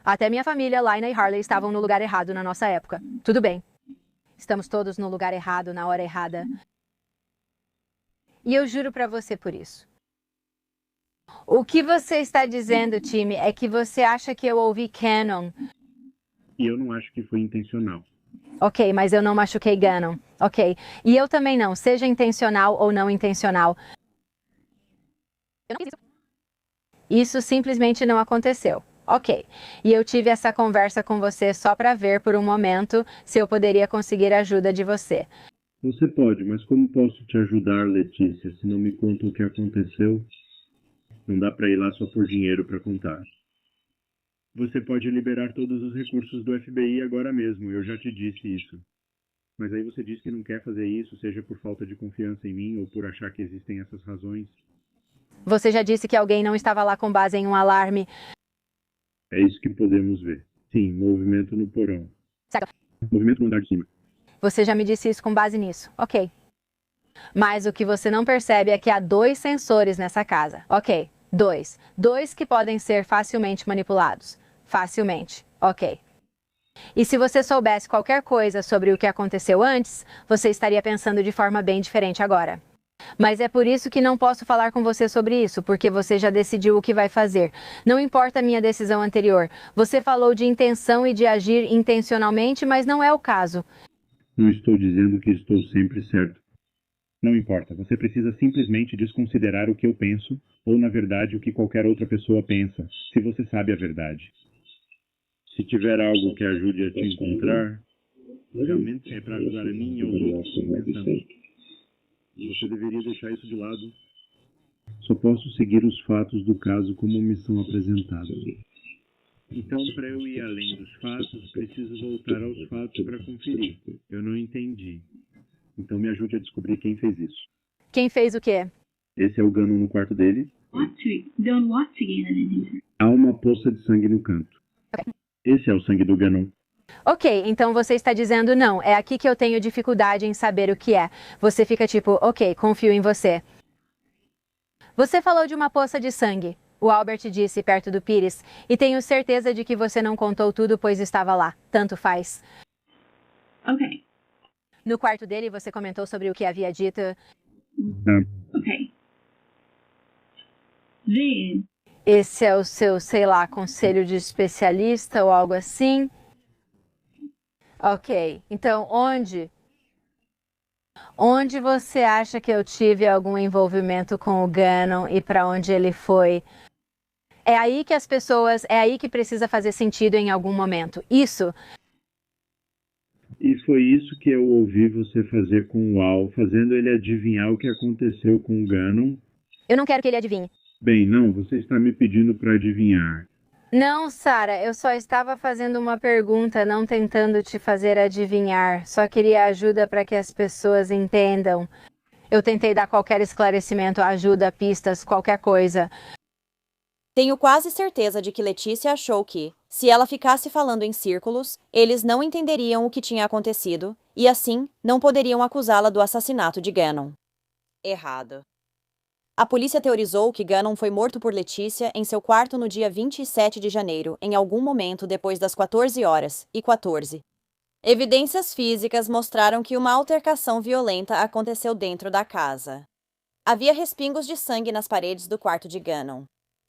Até minha família, Lina e Harley, estavam no lugar errado na nossa época. Tudo bem. Estamos todos no lugar errado, na hora errada. E eu juro pra você por isso. O que você está dizendo, time, é que você acha que eu ouvi Gannon. E eu não acho que foi intencional. Ok, mas eu não machuquei Gannon. Ok. E eu também não, seja intencional ou não intencional. Eu não fiz isso. Isso simplesmente não aconteceu. Ok. E eu tive essa conversa com você só para ver por um momento se eu poderia conseguir a ajuda de você. Você pode, mas como posso te ajudar, Letícia, se não me conta o que aconteceu? Não dá para ir lá só por dinheiro para contar. Você pode liberar todos os recursos do FBI agora mesmo, eu já te disse isso. Mas aí você diz que não quer fazer isso, seja por falta de confiança em mim ou por achar que existem essas razões. Você já disse que alguém não estava lá com base em um alarme. É isso que podemos ver. Sim, movimento no porão. Certo. Movimento no andar de cima. Você já me disse isso com base nisso. Ok. Mas o que você não percebe é que há 2 sensores nessa casa. Ok, 2. 2 que podem ser facilmente manipulados. Facilmente. Ok. E se você soubesse qualquer coisa sobre o que aconteceu antes, você estaria pensando de forma bem diferente agora. Mas é por isso que não posso falar com você sobre isso, porque você já decidiu o que vai fazer. Não importa a minha decisão anterior. Você falou de intenção e de agir intencionalmente, mas não é o caso. Não estou dizendo que estou sempre certo. Não importa, você precisa simplesmente desconsiderar o que eu penso, ou na verdade o que qualquer outra pessoa pensa, se você sabe a verdade. Se tiver algo que ajude a te encontrar, realmente é para ajudar a mim e aos outros como pensamos. Você deveria deixar isso de lado. Só posso seguir os fatos do caso como me são apresentados. Então, para eu ir além dos fatos, preciso voltar aos fatos para conferir. Eu não entendi. Então me ajude a descobrir quem fez isso. Quem fez o quê? Esse é o Ganon no quarto dele. Há uma poça de sangue no canto. Esse é o sangue do Ganon. Ok, então você está dizendo não, é aqui que eu tenho dificuldade em saber o que é. Você fica tipo, ok, confio em você. Você falou de uma poça de sangue, o Albert disse perto do Pires, e tenho certeza de que você não contou tudo pois estava lá, tanto faz. Ok. No quarto dele você comentou sobre o que havia dito. Ok. Then. Esse é o seu, sei lá, conselho de especialista ou algo assim? Ok, então onde? Onde você acha que eu tive algum envolvimento com o Ganon e para onde ele foi? É aí que é aí que precisa fazer sentido em algum momento. Isso. E foi isso que eu ouvi você fazer com o Al, fazendo ele adivinhar o que aconteceu com o Ganon? Eu não quero que ele adivinhe. Bem, não, você está me pedindo para adivinhar. Não, Sarah, eu só estava fazendo uma pergunta, não tentando te fazer adivinhar. Só queria ajuda para que as pessoas entendam. Eu tentei dar qualquer esclarecimento, ajuda, pistas, qualquer coisa. Tenho quase certeza de que Letícia achou que, se ela ficasse falando em círculos, eles não entenderiam o que tinha acontecido e, assim, não poderiam acusá-la do assassinato de Ganon. Errado. A polícia teorizou que Ganon foi morto por Letícia em seu quarto no dia 27 de janeiro, em algum momento depois das 14h14. Evidências físicas mostraram que uma altercação violenta aconteceu dentro da casa. Havia respingos de sangue nas paredes do quarto de Ganon.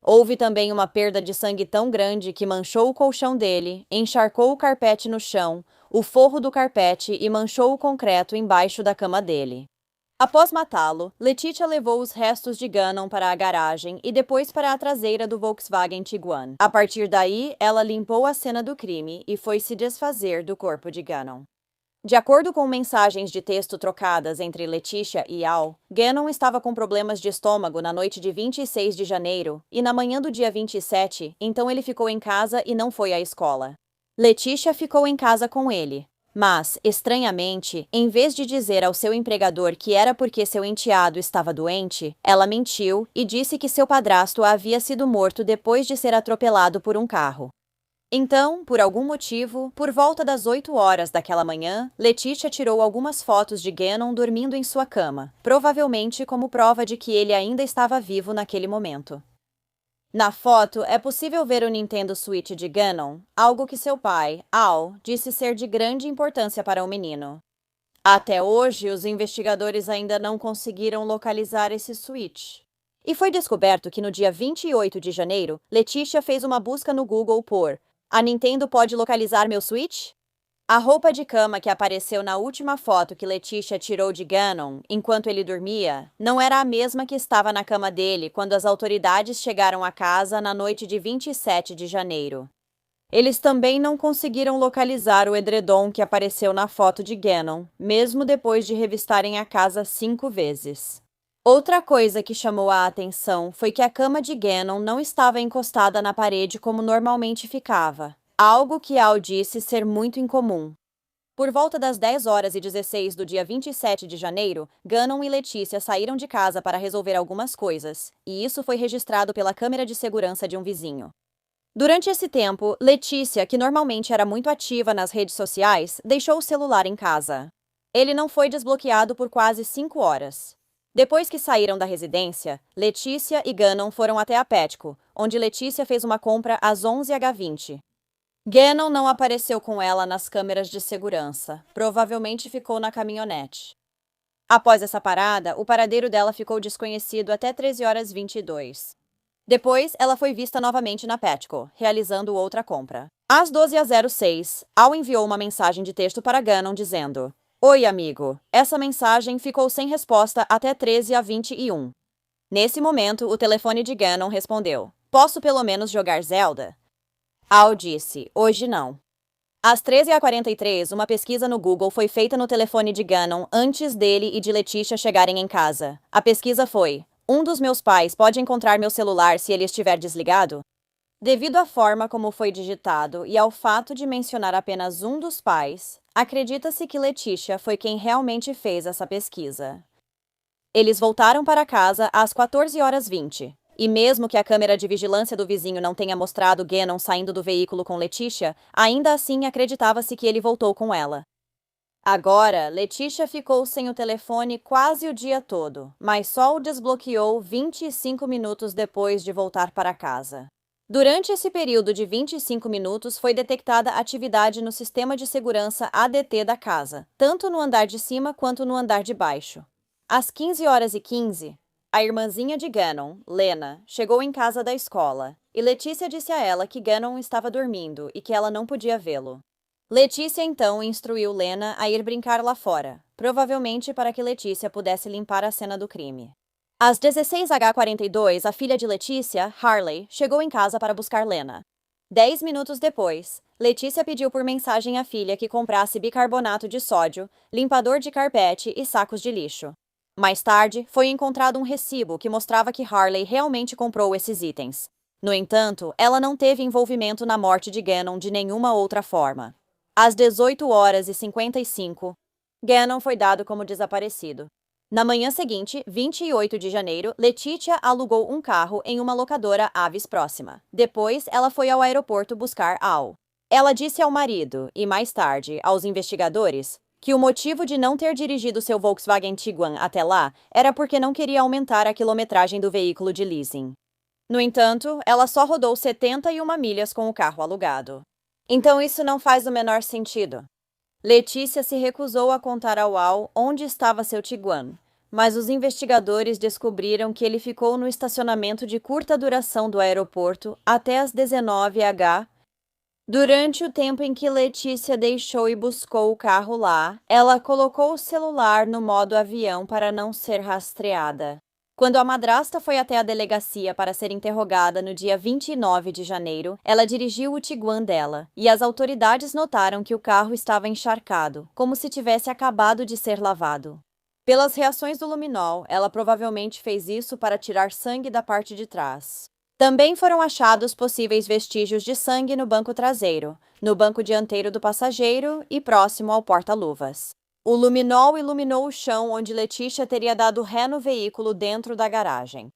Houve também uma perda de sangue tão grande que manchou o colchão dele, encharcou o carpete no chão, o forro do carpete e manchou o concreto embaixo da cama dele. Após matá-lo, Letitia levou os restos de Ganon para a garagem e depois para a traseira do Volkswagen Tiguan. A partir daí, ela limpou a cena do crime e foi se desfazer do corpo de Ganon. De acordo com mensagens de texto trocadas entre Letitia e Al, Ganon estava com problemas de estômago na noite de 26 de janeiro e na manhã do dia 27, então ele ficou em casa e não foi à escola. Letitia ficou em casa com ele. Mas, estranhamente, em vez de dizer ao seu empregador que era porque seu enteado estava doente, ela mentiu e disse que seu padrasto havia sido morto depois de ser atropelado por um carro. Então, por algum motivo, por volta das 8 horas daquela manhã, Letitia tirou algumas fotos de Ganon dormindo em sua cama, provavelmente como prova de que ele ainda estava vivo naquele momento. Na foto, é possível ver o Nintendo Switch de Ganon, algo que seu pai, Al, disse ser de grande importância para o menino. Até hoje, os investigadores ainda não conseguiram localizar esse Switch. E foi descoberto que no dia 28 de janeiro, Letitia fez uma busca no Google por "A Nintendo pode localizar meu Switch?" A roupa de cama que apareceu na última foto que Letitia tirou de Ganon, enquanto ele dormia, não era a mesma que estava na cama dele quando as autoridades chegaram à casa na noite de 27 de janeiro. Eles também não conseguiram localizar o edredom que apareceu na foto de Ganon, mesmo depois de revistarem a casa 5 vezes. Outra coisa que chamou a atenção foi que a cama de Ganon não estava encostada na parede como normalmente ficava. Algo que Al disse ser muito incomum. Por volta das 10h16 do dia 27 de janeiro, Ganon e Leticia saíram de casa para resolver algumas coisas, e isso foi registrado pela câmera de segurança de um vizinho. Durante esse tempo, Leticia, que normalmente era muito ativa nas redes sociais, deixou o celular em casa. Ele não foi desbloqueado por quase 5 horas. Depois que saíram da residência, Leticia e Ganon foram até a Petco, onde Leticia fez uma compra às 11h20. Gannon não apareceu com ela nas câmeras de segurança. Provavelmente ficou na caminhonete. Após essa parada, o paradeiro dela ficou desconhecido até 13h22. Depois, ela foi vista novamente na Petco, realizando outra compra. Às 12h06, Al enviou uma mensagem de texto para Gannon dizendo: "Oi, amigo. Essa mensagem ficou sem resposta até 13h21. Nesse momento, o telefone de Gannon respondeu: "Posso pelo menos jogar Zelda?" Al disse: "Hoje não." Às 13h43, uma pesquisa no Google foi feita no telefone de Gannon antes dele e de Letitia chegarem em casa. A pesquisa foi: "Um dos meus pais pode encontrar meu celular se ele estiver desligado?" Devido à forma como foi digitado e ao fato de mencionar apenas um dos pais, acredita-se que Letitia foi quem realmente fez essa pesquisa. Eles voltaram para casa às 14h20. E mesmo que a câmera de vigilância do vizinho não tenha mostrado Gannon saindo do veículo com Letitia, ainda assim acreditava-se que ele voltou com ela. Agora, Letitia ficou sem o telefone quase o dia todo, mas só o desbloqueou 25 minutos depois de voltar para casa. Durante esse período de 25 minutos foi detectada atividade no sistema de segurança ADT da casa, tanto no andar de cima quanto no andar de baixo. Às 15h15, a irmãzinha de Gannon, Lena, chegou em casa da escola, e Letícia disse a ela que Gannon estava dormindo e que ela não podia vê-lo. Letícia então instruiu Lena a ir brincar lá fora, provavelmente para que Letícia pudesse limpar a cena do crime. Às 16h42, a filha de Letícia, Harley, chegou em casa para buscar Lena. 10 minutos depois, Letícia pediu por mensagem à filha que comprasse bicarbonato de sódio, limpador de carpete e sacos de lixo. Mais tarde, foi encontrado um recibo que mostrava que Harley realmente comprou esses itens. No entanto, ela não teve envolvimento na morte de Gannon de nenhuma outra forma. Às 18h55, Gannon foi dado como desaparecido. Na manhã seguinte, 28 de janeiro, Letitia alugou um carro em uma locadora Avis próxima. Depois, ela foi ao aeroporto buscar Al. Ela disse ao marido, e mais tarde, aos investigadores, que o motivo de não ter dirigido seu Volkswagen Tiguan até lá era porque não queria aumentar a quilometragem do veículo de leasing. No entanto, ela só rodou 71 milhas com o carro alugado. Então isso não faz o menor sentido. Letícia se recusou a contar ao Al onde estava seu Tiguan, mas os investigadores descobriram que ele ficou no estacionamento de curta duração do aeroporto até as 19h. Durante o tempo em que Letícia deixou e buscou o carro lá, ela colocou o celular no modo avião para não ser rastreada. Quando a madrasta foi até a delegacia para ser interrogada no dia 29 de janeiro, ela dirigiu o Tiguan dela, e as autoridades notaram que o carro estava encharcado, como se tivesse acabado de ser lavado. Pelas reações do luminol, ela provavelmente fez isso para tirar sangue da parte de trás. Também foram achados possíveis vestígios de sangue no banco traseiro, no banco dianteiro do passageiro e próximo ao porta-luvas. O luminol iluminou o chão onde Letitia teria dado ré no veículo dentro da garagem.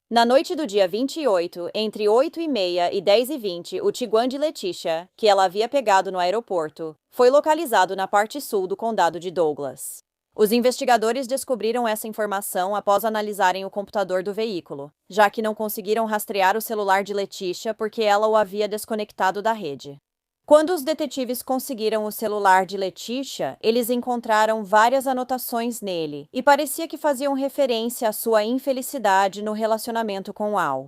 Na noite do dia 28, entre 8h30 e 10h20, o Tiguan de Letitia, que ela havia pegado no aeroporto, foi localizado na parte sul do condado de Douglas. Os investigadores descobriram essa informação após analisarem o computador do veículo, já que não conseguiram rastrear o celular de Letitia porque ela o havia desconectado da rede. Quando os detetives conseguiram o celular de Letitia, eles encontraram várias anotações nele e parecia que faziam referência à sua infelicidade no relacionamento com Al.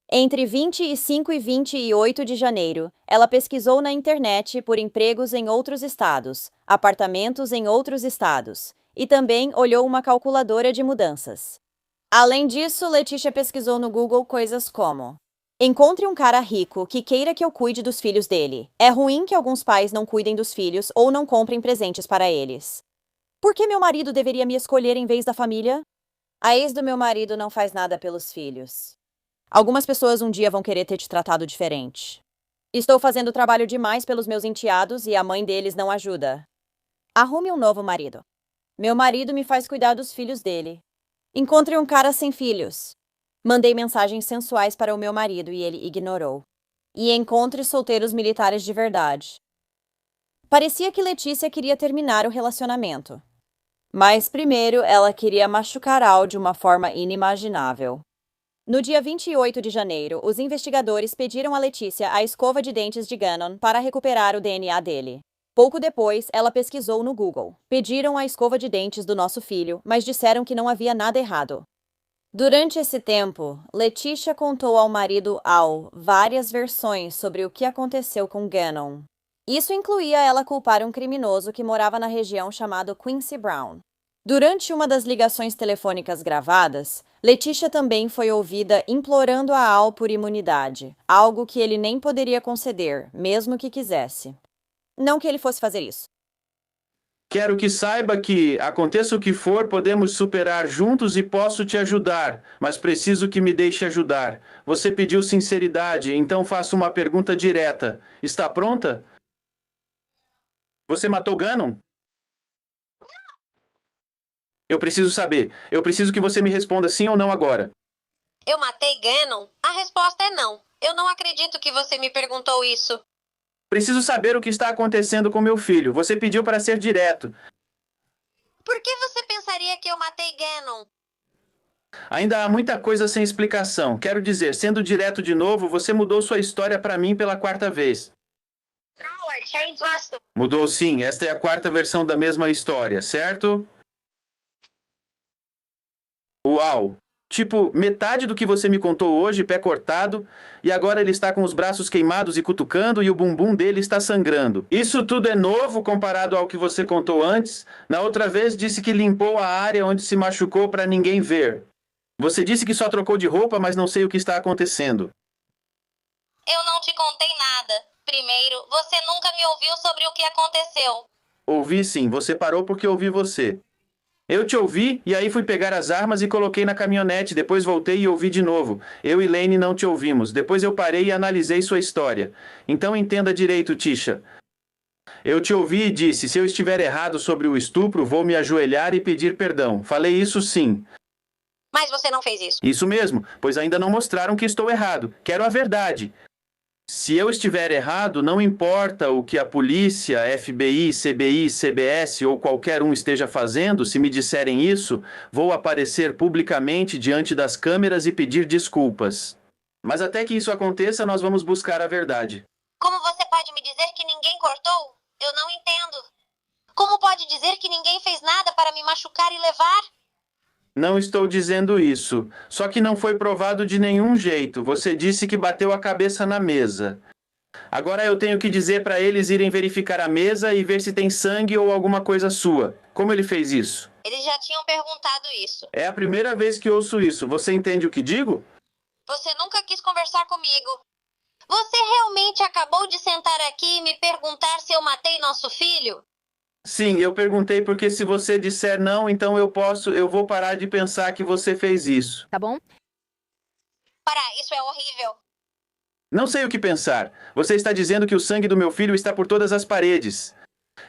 Entre 25 e 28 de janeiro, ela pesquisou na internet por empregos em outros estados, apartamentos em outros estados, e também olhou uma calculadora de mudanças. Além disso, Letitia pesquisou no Google coisas como: encontre um cara rico que queira que eu cuide dos filhos dele. É ruim que alguns pais não cuidem dos filhos ou não comprem presentes para eles. Por que meu marido deveria me escolher em vez da família? A ex do meu marido não faz nada pelos filhos. Algumas pessoas um dia vão querer ter te tratado diferente. Estou fazendo trabalho demais pelos meus enteados e a mãe deles não ajuda. Arrume um novo marido. Meu marido me faz cuidar dos filhos dele. Encontre um cara sem filhos. Mandei mensagens sensuais para o meu marido e ele ignorou. E encontre solteiros militares de verdade. Parecia que Letícia queria terminar o relacionamento. Mas primeiro ela queria machucar Al de uma forma inimaginável. No dia 28 de janeiro, os investigadores pediram a Letícia a escova de dentes de Gannon para recuperar o DNA dele. Pouco depois, ela pesquisou no Google. Pediram a escova de dentes do nosso filho, mas disseram que não havia nada errado. Durante esse tempo, Letícia contou ao marido Al várias versões sobre o que aconteceu com Gannon. Isso incluía ela culpar um criminoso que morava na região chamado Quincy Brown. Durante uma das ligações telefônicas gravadas, Letícia também foi ouvida implorando a Al por imunidade, algo que ele nem poderia conceder, mesmo que quisesse. Não que ele fosse fazer isso. Quero que saiba que, aconteça o que for, podemos superar juntos e posso te ajudar, mas preciso que me deixe ajudar. Você pediu sinceridade, então faço uma pergunta direta. Está pronta? Você matou Gannon? Eu preciso saber. Eu preciso que você me responda sim ou não agora. Eu matei Gannon? A resposta é não. Eu não acredito que você me perguntou isso. Preciso saber o que está acontecendo com meu filho. Você pediu para ser direto. Por que você pensaria que eu matei Gannon? Ainda há muita coisa sem explicação. Quero dizer, sendo direto de novo, você mudou sua história para mim pela 4ª vez. Mudou sim. Esta é a 4ª versão da mesma história, certo? Uau! Tipo, metade do que você me contou hoje, pé cortado, e agora ele está com os braços queimados e cutucando e o bumbum dele está sangrando. Isso tudo é novo comparado ao que você contou antes? Na outra vez disse que limpou a área onde se machucou para ninguém ver. Você disse que só trocou de roupa, mas não sei o que está acontecendo. Eu não te contei nada. Primeiro, você nunca me ouviu sobre o que aconteceu. Ouvi sim, você parou porque ouvi você. Eu te ouvi e aí fui pegar as armas e coloquei na caminhonete, depois voltei e ouvi de novo. Eu e Lane não te ouvimos, depois eu parei e analisei sua história. Então entenda direito, Tisha. Eu te ouvi e disse, se eu estiver errado sobre o estupro, vou me ajoelhar e pedir perdão. Falei isso sim. Mas você não fez isso. Isso mesmo, pois ainda não mostraram que estou errado. Quero a verdade. Se eu estiver errado, não importa o que a polícia, FBI, CBI, CBS ou qualquer um esteja fazendo, se me disserem isso, vou aparecer publicamente diante das câmeras e pedir desculpas. Mas até que isso aconteça, nós vamos buscar a verdade. Como você pode me dizer que ninguém cortou? Eu não entendo. Como pode dizer que ninguém fez nada para me machucar e levar? Não estou dizendo isso. Só que não foi provado de nenhum jeito. Você disse que bateu a cabeça na mesa. Agora eu tenho que dizer para eles irem verificar a mesa e ver se tem sangue ou alguma coisa sua. Como ele fez isso? Eles já tinham perguntado isso. É a primeira vez que ouço isso. Você entende o que digo? Você nunca quis conversar comigo. Você realmente acabou de sentar aqui e me perguntar se eu matei nosso filho? Sim, eu perguntei porque se você disser não, então eu vou parar de pensar que você fez isso. Tá bom? Isso é horrível. Não sei o que pensar. Você está dizendo que o sangue do meu filho está por todas as paredes.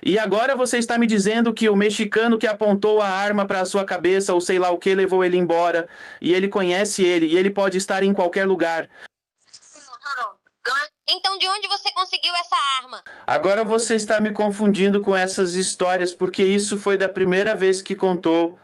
E agora você está me dizendo que o mexicano que apontou a arma para a sua cabeça ou sei lá o que levou ele embora. E ele conhece ele e ele pode estar em qualquer lugar. Então de onde você conseguiu essa arma? Agora você está me confundindo com essas histórias porque isso foi da primeira vez que contou.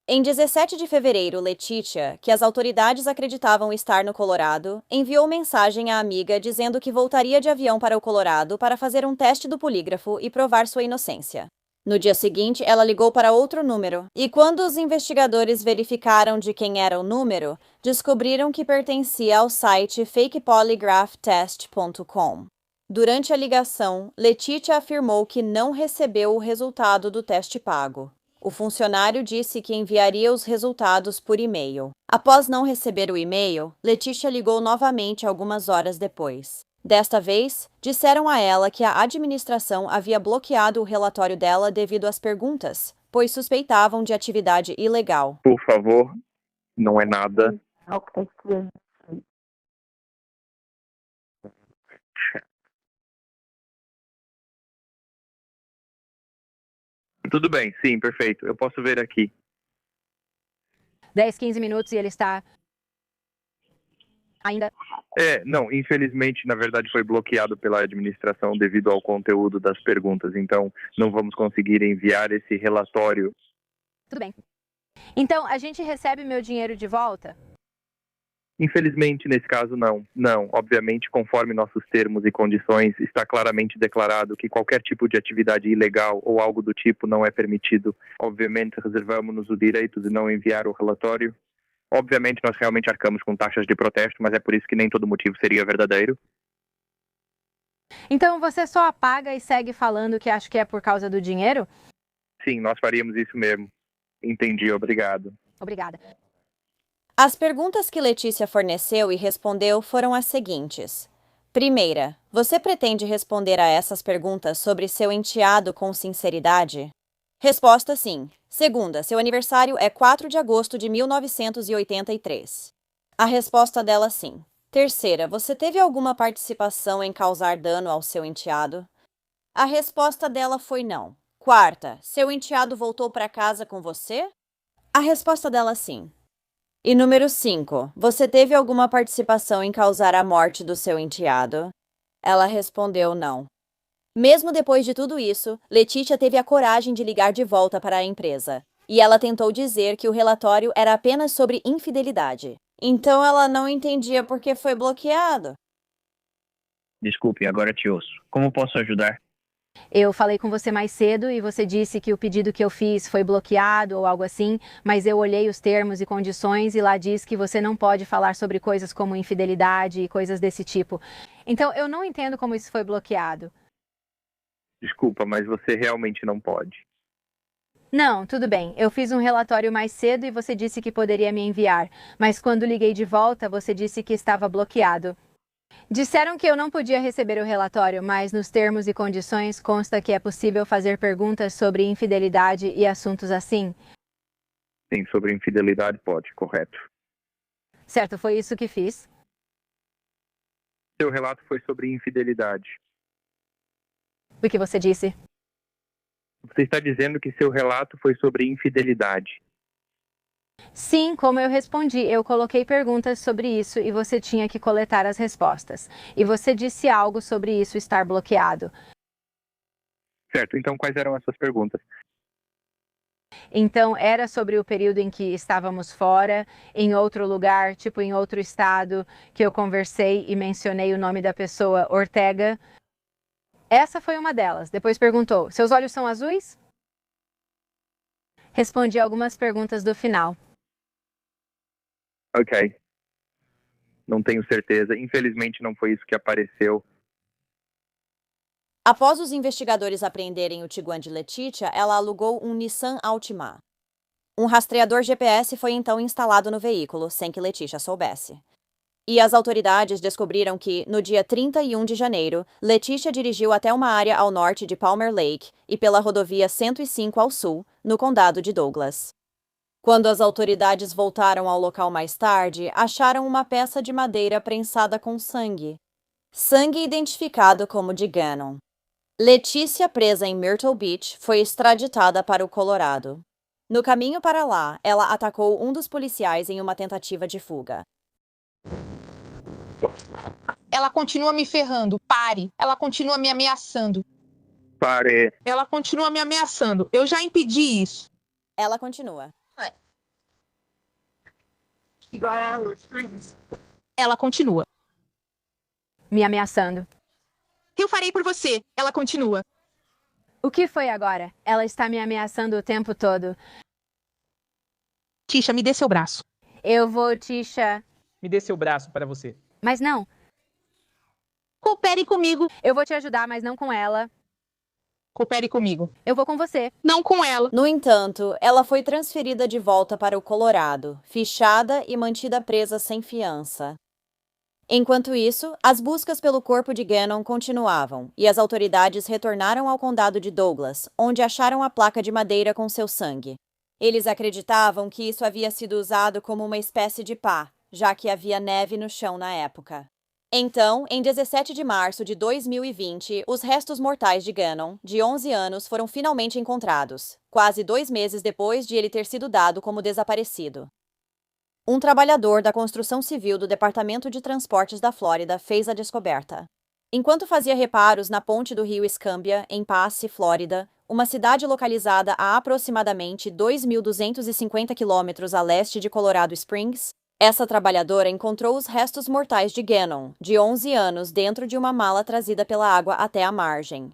Em 17 de fevereiro, Letícia, que as autoridades acreditavam estar no Colorado, enviou mensagem à amiga dizendo que voltaria de avião para o Colorado para fazer um teste do polígrafo e provar sua inocência. No dia seguinte, ela ligou para outro número, e quando os investigadores verificaram de quem era o número, descobriram que pertencia ao site fakepolygraphtest.com. Durante a ligação, Letícia afirmou que não recebeu o resultado do teste pago. O funcionário disse que enviaria os resultados por e-mail. Após não receber o e-mail, Letícia ligou novamente algumas horas depois. Desta vez, disseram a ela que a administração havia bloqueado o relatório dela devido às perguntas, pois suspeitavam de atividade ilegal. Por favor, não é nada. Tudo bem, sim, perfeito. Eu posso ver aqui. 10, 15 minutos e ele está ainda... Não, infelizmente, na verdade, foi bloqueado pela administração devido ao conteúdo das perguntas. Então, não vamos conseguir enviar esse relatório. Tudo bem. Então, a gente recebe meu dinheiro de volta? Infelizmente, nesse caso, não. Não, obviamente, conforme nossos termos e condições, está claramente declarado que qualquer tipo de atividade ilegal ou algo do tipo não é permitido. Obviamente, reservamos-nos o direito de não enviar o relatório. Obviamente, nós realmente arcamos com taxas de protesto, mas é por isso que nem todo motivo seria verdadeiro. Então você só apaga e segue falando que acho que é por causa do dinheiro? Sim, nós faríamos isso mesmo. Entendi, obrigado. Obrigada. As perguntas que Letícia forneceu e respondeu foram as seguintes. Primeira, você pretende responder a essas perguntas sobre seu enteado com sinceridade? Resposta sim. Segunda, seu aniversário é 4 de agosto de 1983. A resposta dela sim. Terceira, você teve alguma participação em causar dano ao seu enteado? A resposta dela foi não. Quarta, seu enteado voltou para casa com você? A resposta dela sim. E número 5, você teve alguma participação em causar a morte do seu enteado? Ela respondeu não. Mesmo depois de tudo isso, Letícia teve a coragem de ligar de volta para a empresa. E ela tentou dizer que o relatório era apenas sobre infidelidade. Então ela não entendia por que foi bloqueado. Desculpe, agora te ouço. Como posso ajudar? Eu falei com você mais cedo e você disse que o pedido que eu fiz foi bloqueado ou algo assim, mas eu olhei os termos e condições e lá diz que você não pode falar sobre coisas como infidelidade e coisas desse tipo. Então eu não entendo como isso foi bloqueado. Desculpa, mas você realmente não pode. Não, tudo bem. Eu fiz um relatório mais cedo e você disse que poderia me enviar, mas quando liguei de volta, você disse que estava bloqueado. Disseram que eu não podia receber o relatório, mas nos termos e condições consta que é possível fazer perguntas sobre infidelidade e assuntos assim? Sim, sobre infidelidade pode, correto. Certo, foi isso que fiz. Seu relato foi sobre infidelidade. O que você disse? Você está dizendo que seu relato foi sobre infidelidade. Sim, como eu respondi, eu coloquei perguntas sobre isso e você tinha que coletar as respostas. E você disse algo sobre isso estar bloqueado. Certo, então quais eram as suas perguntas? Então, era sobre o período em que estávamos fora, em outro lugar, tipo em outro estado, que eu conversei e mencionei o nome da pessoa, Ortega. Essa foi uma delas. Depois perguntou, seus olhos são azuis? Respondi algumas perguntas do final. Ok. Não tenho certeza. Infelizmente não foi isso que apareceu. Após os investigadores apreenderem o Tiguan de Letícia, ela alugou um Nissan Altima. Um rastreador GPS foi então instalado no veículo, sem que Letícia soubesse. E as autoridades descobriram que, no dia 31 de janeiro, Letícia dirigiu até uma área ao norte de Palmer Lake e pela rodovia 105 ao sul, no condado de Douglas. Quando as autoridades voltaram ao local mais tarde, acharam uma peça de madeira prensada com sangue. Sangue identificado como de Gannon. Letícia, presa em Myrtle Beach, foi extraditada para o Colorado. No caminho para lá, ela atacou um dos policiais em uma tentativa de fuga. Ela continua me ferrando. Pare. Ela continua me ameaçando. Pare. Ela continua me ameaçando. Eu já impedi isso. Ela continua. Ela continua. Me ameaçando. Eu farei por você. Ela continua. O que foi agora? Ela está me ameaçando o tempo todo. Tisha, me dê seu braço. Eu vou, Tisha. Me dê seu braço para você. Mas não. Coopere comigo. Eu vou te ajudar, mas não com ela. Coopere comigo. Eu vou com você. Não com ela. No entanto, ela foi transferida de volta para o Colorado, fichada e mantida presa sem fiança. Enquanto isso, as buscas pelo corpo de Gannon continuavam, e as autoridades retornaram ao condado de Douglas, onde acharam a placa de madeira com seu sangue. Eles acreditavam que isso havia sido usado como uma espécie de pá, já que havia neve no chão na época. Então, em 17 de março de 2020, os restos mortais de Gannon, de 11 anos, foram finalmente encontrados, quase 2 meses depois de ele ter sido dado como desaparecido. Um trabalhador da construção civil do Departamento de Transportes da Flórida fez a descoberta. Enquanto fazia reparos na ponte do rio Escambia, em Pace, Flórida, uma cidade localizada a aproximadamente 2.250 quilômetros a leste de Colorado Springs, Essa trabalhadora encontrou os restos mortais de Gannon, de 11 anos, dentro de uma mala trazida pela água até a margem.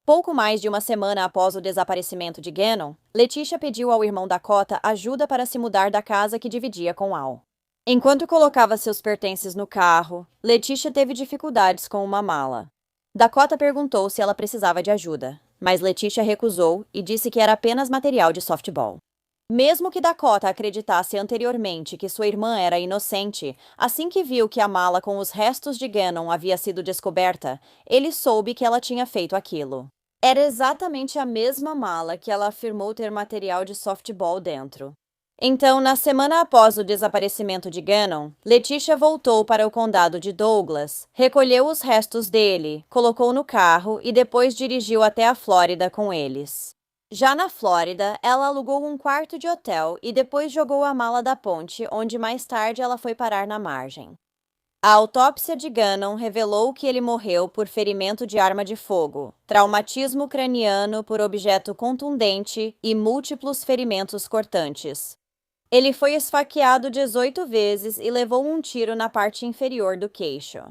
Pouco mais de uma semana após o desaparecimento de Gannon, Letitia pediu ao irmão Dakota ajuda para se mudar da casa que dividia com Al. Enquanto colocava seus pertences no carro, Letitia teve dificuldades com uma mala. Dakota perguntou se ela precisava de ajuda, mas Letitia recusou e disse que era apenas material de softball. Mesmo que Dakota acreditasse anteriormente que sua irmã era inocente, assim que viu que a mala com os restos de Gannon havia sido descoberta, ele soube que ela tinha feito aquilo. Era exatamente a mesma mala que ela afirmou ter material de softball dentro. Então, na semana após o desaparecimento de Gannon, Letitia voltou para o condado de Douglas, recolheu os restos dele, colocou no carro e depois dirigiu até a Flórida com eles. Já na Flórida, ela alugou um quarto de hotel e depois jogou a mala da ponte, onde mais tarde ela foi parar na margem. A autópsia de Gannon revelou que ele morreu por ferimento de arma de fogo, traumatismo craniano por objeto contundente e múltiplos ferimentos cortantes. Ele foi esfaqueado 18 vezes e levou um tiro na parte inferior do queixo.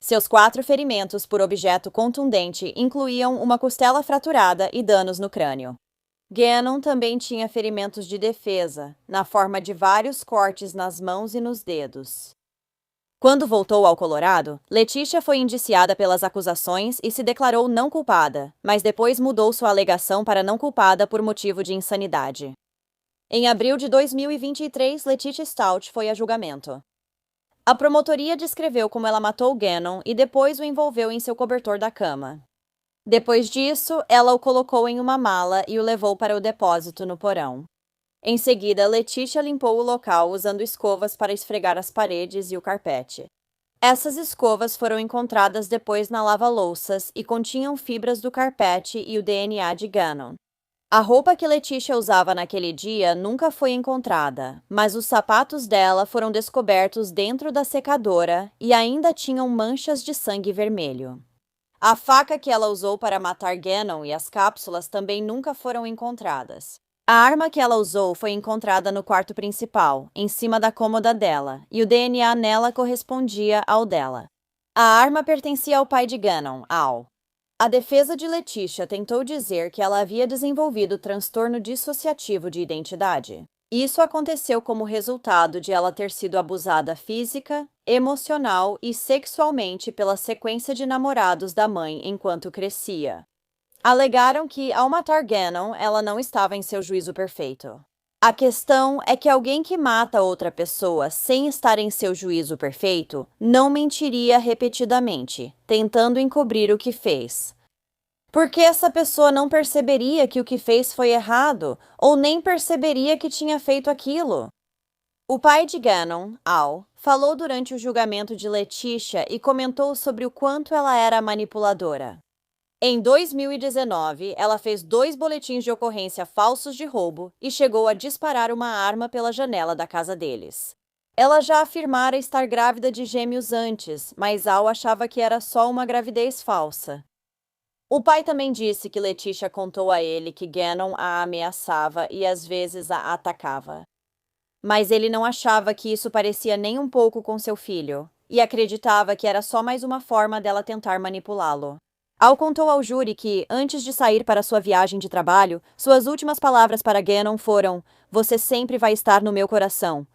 Seus 4 ferimentos por objeto contundente incluíam uma costela fraturada e danos no crânio. Gannon também tinha ferimentos de defesa, na forma de vários cortes nas mãos e nos dedos. Quando voltou ao Colorado, Letitia foi indiciada pelas acusações e se declarou não culpada, mas depois mudou sua alegação para não culpada por motivo de insanidade. Em abril de 2023, Letitia Stout foi a julgamento. A promotoria descreveu como ela matou Gannon e depois o envolveu em seu cobertor da cama. Depois disso, ela o colocou em uma mala e o levou para o depósito no porão. Em seguida, Letitia limpou o local usando escovas para esfregar as paredes e o carpete. Essas escovas foram encontradas depois na lava-louças e continham fibras do carpete e o DNA de Gannon. A roupa que Letitia usava naquele dia nunca foi encontrada, mas os sapatos dela foram descobertos dentro da secadora e ainda tinham manchas de sangue vermelho. A faca que ela usou para matar Gannon e as cápsulas também nunca foram encontradas. A arma que ela usou foi encontrada no quarto principal, em cima da cômoda dela, e o DNA nela correspondia ao dela. A arma pertencia ao pai de Gannon, Al. A defesa de Letitia tentou dizer que ela havia desenvolvido transtorno dissociativo de identidade. Isso aconteceu como resultado de ela ter sido abusada física, emocional e sexualmente pela sequência de namorados da mãe enquanto crescia. Alegaram que, ao matar Gannon, ela não estava em seu juízo perfeito. A questão é que alguém que mata outra pessoa sem estar em seu juízo perfeito não mentiria repetidamente, tentando encobrir o que fez. Porque essa pessoa não perceberia que o que fez foi errado, ou nem perceberia que tinha feito aquilo. O pai de Gannon, Al, falou durante o julgamento de Letitia e comentou sobre o quanto ela era manipuladora. Em 2019, ela fez 2 boletins de ocorrência falsos de roubo e chegou a disparar uma arma pela janela da casa deles. Ela já afirmara estar grávida de gêmeos antes, mas Al achava que era só uma gravidez falsa. O pai também disse que Letitia contou a ele que Gannon a ameaçava e às vezes a atacava. Mas ele não achava que isso parecia nem um pouco com seu filho, e acreditava que era só mais uma forma dela tentar manipulá-lo. Al contou ao júri que, antes de sair para sua viagem de trabalho, suas últimas palavras para Gannon foram: "Você sempre vai estar no meu coração."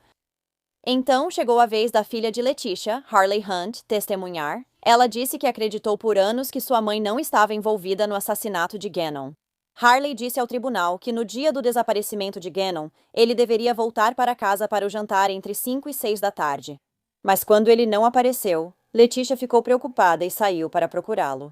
Então, chegou a vez da filha de Letitia, Harley Hunt, testemunhar. Ela disse que acreditou por anos que sua mãe não estava envolvida no assassinato de Gannon. Harley disse ao tribunal que no dia do desaparecimento de Gannon, ele deveria voltar para casa para o jantar entre 5 e 6 da tarde. Mas quando ele não apareceu, Letitia ficou preocupada e saiu para procurá-lo.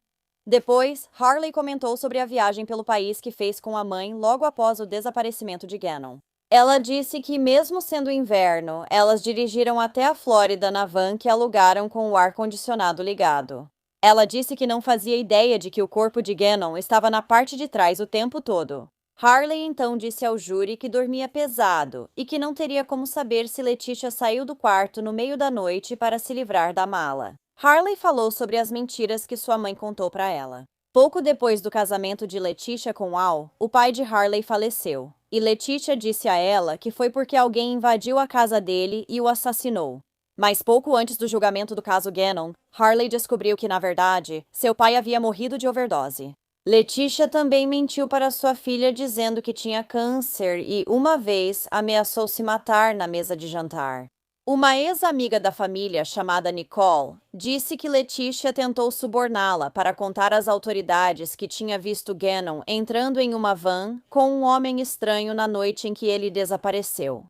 Depois, Harley comentou sobre a viagem pelo país que fez com a mãe logo após o desaparecimento de Gannon. Ela disse que, mesmo sendo inverno, elas dirigiram até a Flórida na van que alugaram com o ar-condicionado ligado. Ela disse que não fazia ideia de que o corpo de Gannon estava na parte de trás o tempo todo. Harley então disse ao júri que dormia pesado e que não teria como saber se Letitia saiu do quarto no meio da noite para se livrar da mala. Harley falou sobre as mentiras que sua mãe contou para ela. Pouco depois do casamento de Letitia com Al, o pai de Harley faleceu, e Letitia disse a ela que foi porque alguém invadiu a casa dele e o assassinou. Mas pouco antes do julgamento do caso Gannon, Harley descobriu que, na verdade, seu pai havia morrido de overdose. Letitia também mentiu para sua filha dizendo que tinha câncer e, uma vez, ameaçou se matar na mesa de jantar. Uma ex-amiga da família, chamada Nicole, disse que Letitia tentou suborná-la para contar às autoridades que tinha visto Gannon entrando em uma van com um homem estranho na noite em que ele desapareceu.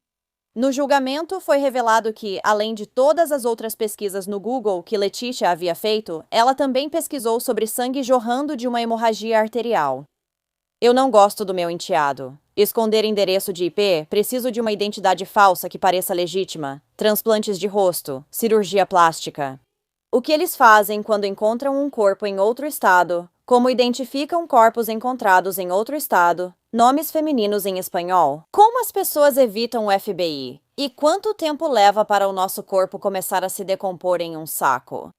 No julgamento, foi revelado que, além de todas as outras pesquisas no Google que Letitia havia feito, ela também pesquisou sobre sangue jorrando de uma hemorragia arterial. Eu não gosto do meu enteado. Esconder endereço de IP, preciso de uma identidade falsa que pareça legítima, transplantes de rosto, cirurgia plástica. O que eles fazem quando encontram um corpo em outro estado, como identificam corpos encontrados em outro estado, nomes femininos em espanhol, como as pessoas evitam o FBI e quanto tempo leva para o nosso corpo começar a se decompor em um saco.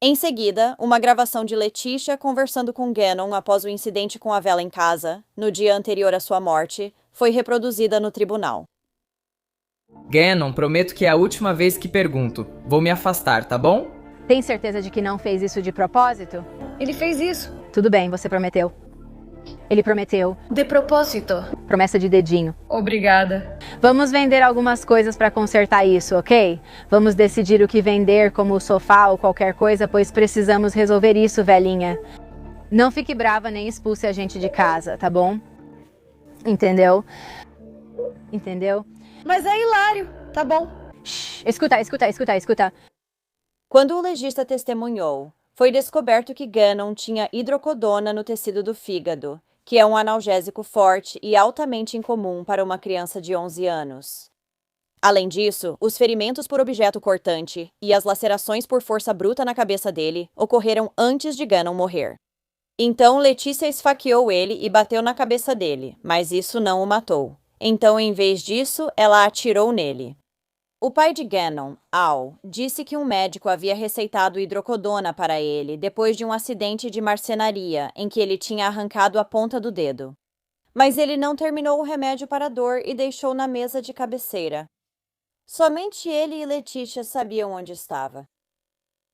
Em seguida, uma gravação de Letitia conversando com Gannon após o incidente com a vela em casa, no dia anterior à sua morte, foi reproduzida no tribunal. Gannon, prometo que é a última vez que pergunto. Vou me afastar, tá bom? Tem certeza de que não fez isso de propósito? Ele fez isso. Tudo bem, você prometeu. Ele prometeu. De propósito. Promessa de dedinho. Obrigada. Vamos vender algumas coisas para consertar isso, ok? Vamos decidir o que vender, como o sofá ou qualquer coisa, pois precisamos resolver isso, velhinha. Não fique brava nem expulse a gente de casa, tá bom? Entendeu? Entendeu? Mas é hilário, tá bom? Shhh, escuta. Quando o legista testemunhou, foi descoberto que Gannon tinha hidrocodona no tecido do fígado, que é um analgésico forte e altamente incomum para uma criança de 11 anos. Além disso, os ferimentos por objeto cortante e as lacerações por força bruta na cabeça dele ocorreram antes de Gannon morrer. Então, Letitia esfaqueou ele e bateu na cabeça dele, mas isso não o matou. Então, em vez disso, ela atirou nele. O pai de Gannon, Al, disse que um médico havia receitado hidrocodona para ele depois de um acidente de marcenaria em que ele tinha arrancado a ponta do dedo. Mas ele não terminou o remédio para a dor e deixou na mesa de cabeceira. Somente ele e Letitia sabiam onde estava.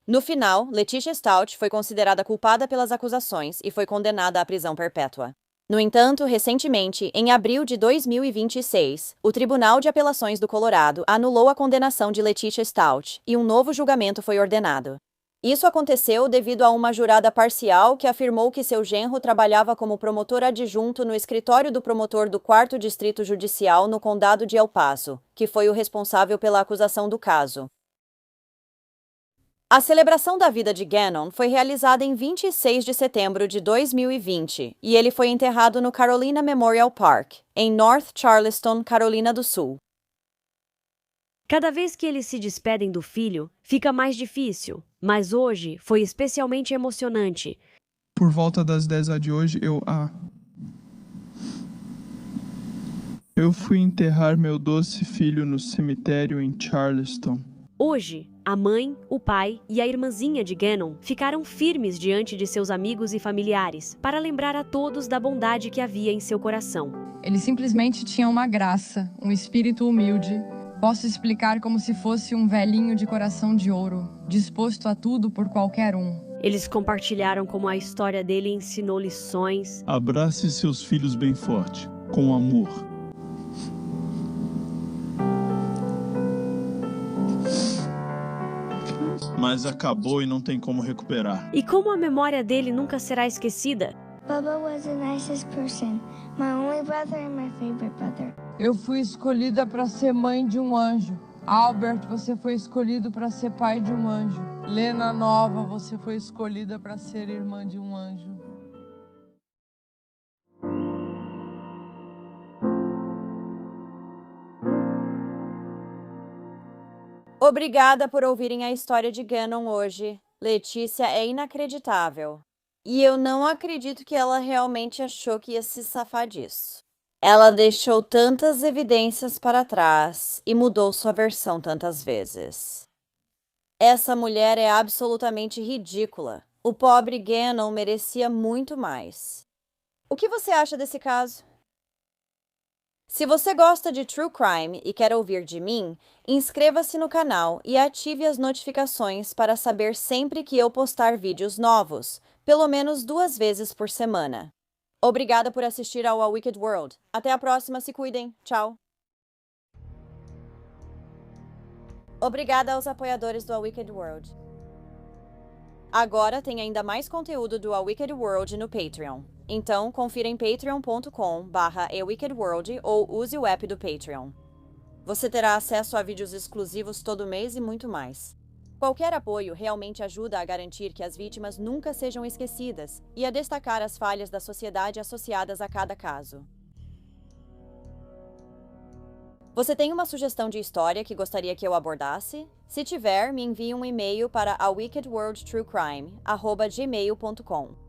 No final, Letitia Stout foi considerada culpada pelas acusações e foi condenada à prisão perpétua. No entanto, recentemente, em abril de 2026, o Tribunal de Apelações do Colorado anulou a condenação de Letitia Stout e um novo julgamento foi ordenado. Isso aconteceu devido a uma jurada parcial que afirmou que seu genro trabalhava como promotor adjunto no escritório do promotor do 4º Distrito Judicial no Condado de El Paso, que foi o responsável pela acusação do caso. A celebração da vida de Gannon foi realizada em 26 de setembro de 2020 e ele foi enterrado no Carolina Memorial Park, em North Charleston, Carolina do Sul. Cada vez que eles se despedem do filho, fica mais difícil, mas hoje foi especialmente emocionante. Por volta das 10 de hoje, eu fui enterrar meu doce filho no cemitério em Charleston. Hoje, a mãe, o pai e a irmãzinha de Gannon ficaram firmes diante de seus amigos e familiares para lembrar a todos da bondade que havia em seu coração. Ele simplesmente tinha uma graça, um espírito humilde. Posso explicar como se fosse um velhinho de coração de ouro, disposto a tudo por qualquer um. Eles compartilharam como a história dele ensinou lições. Abrace seus filhos bem forte, com amor. Mas acabou e não tem como recuperar. E como a memória dele nunca será esquecida. Bubba was the nicest person, my only brother and my favorite brother. Eu fui escolhida para ser mãe de um anjo. Albert, você foi escolhido para ser pai de um anjo. Lena Nova, você foi escolhida para ser irmã de um anjo. Obrigada por ouvirem a história de Gannon hoje. Letícia é inacreditável. E eu não acredito que ela realmente achou que ia se safar disso. Ela deixou tantas evidências para trás e mudou sua versão tantas vezes. Essa mulher é absolutamente ridícula. O pobre Gannon merecia muito mais. O que você acha desse caso? Se você gosta de True Crime e quer ouvir de mim, inscreva-se no canal e ative as notificações para saber sempre que eu postar vídeos novos, pelo menos 2 vezes por semana. Obrigada por assistir ao A Wicked World. Até a próxima, se cuidem. Tchau! Obrigada aos apoiadores do A Wicked World. Agora tem ainda mais conteúdo do A Wicked World no Patreon. Então, confira em patreon.com/awickedworld ou use o app do Patreon. Você terá acesso a vídeos exclusivos todo mês e muito mais. Qualquer apoio realmente ajuda a garantir que as vítimas nunca sejam esquecidas e a destacar as falhas da sociedade associadas a cada caso. Você tem uma sugestão de história que gostaria que eu abordasse? Se tiver, me envie um e-mail para awickedworldtruecrime@gmail.com.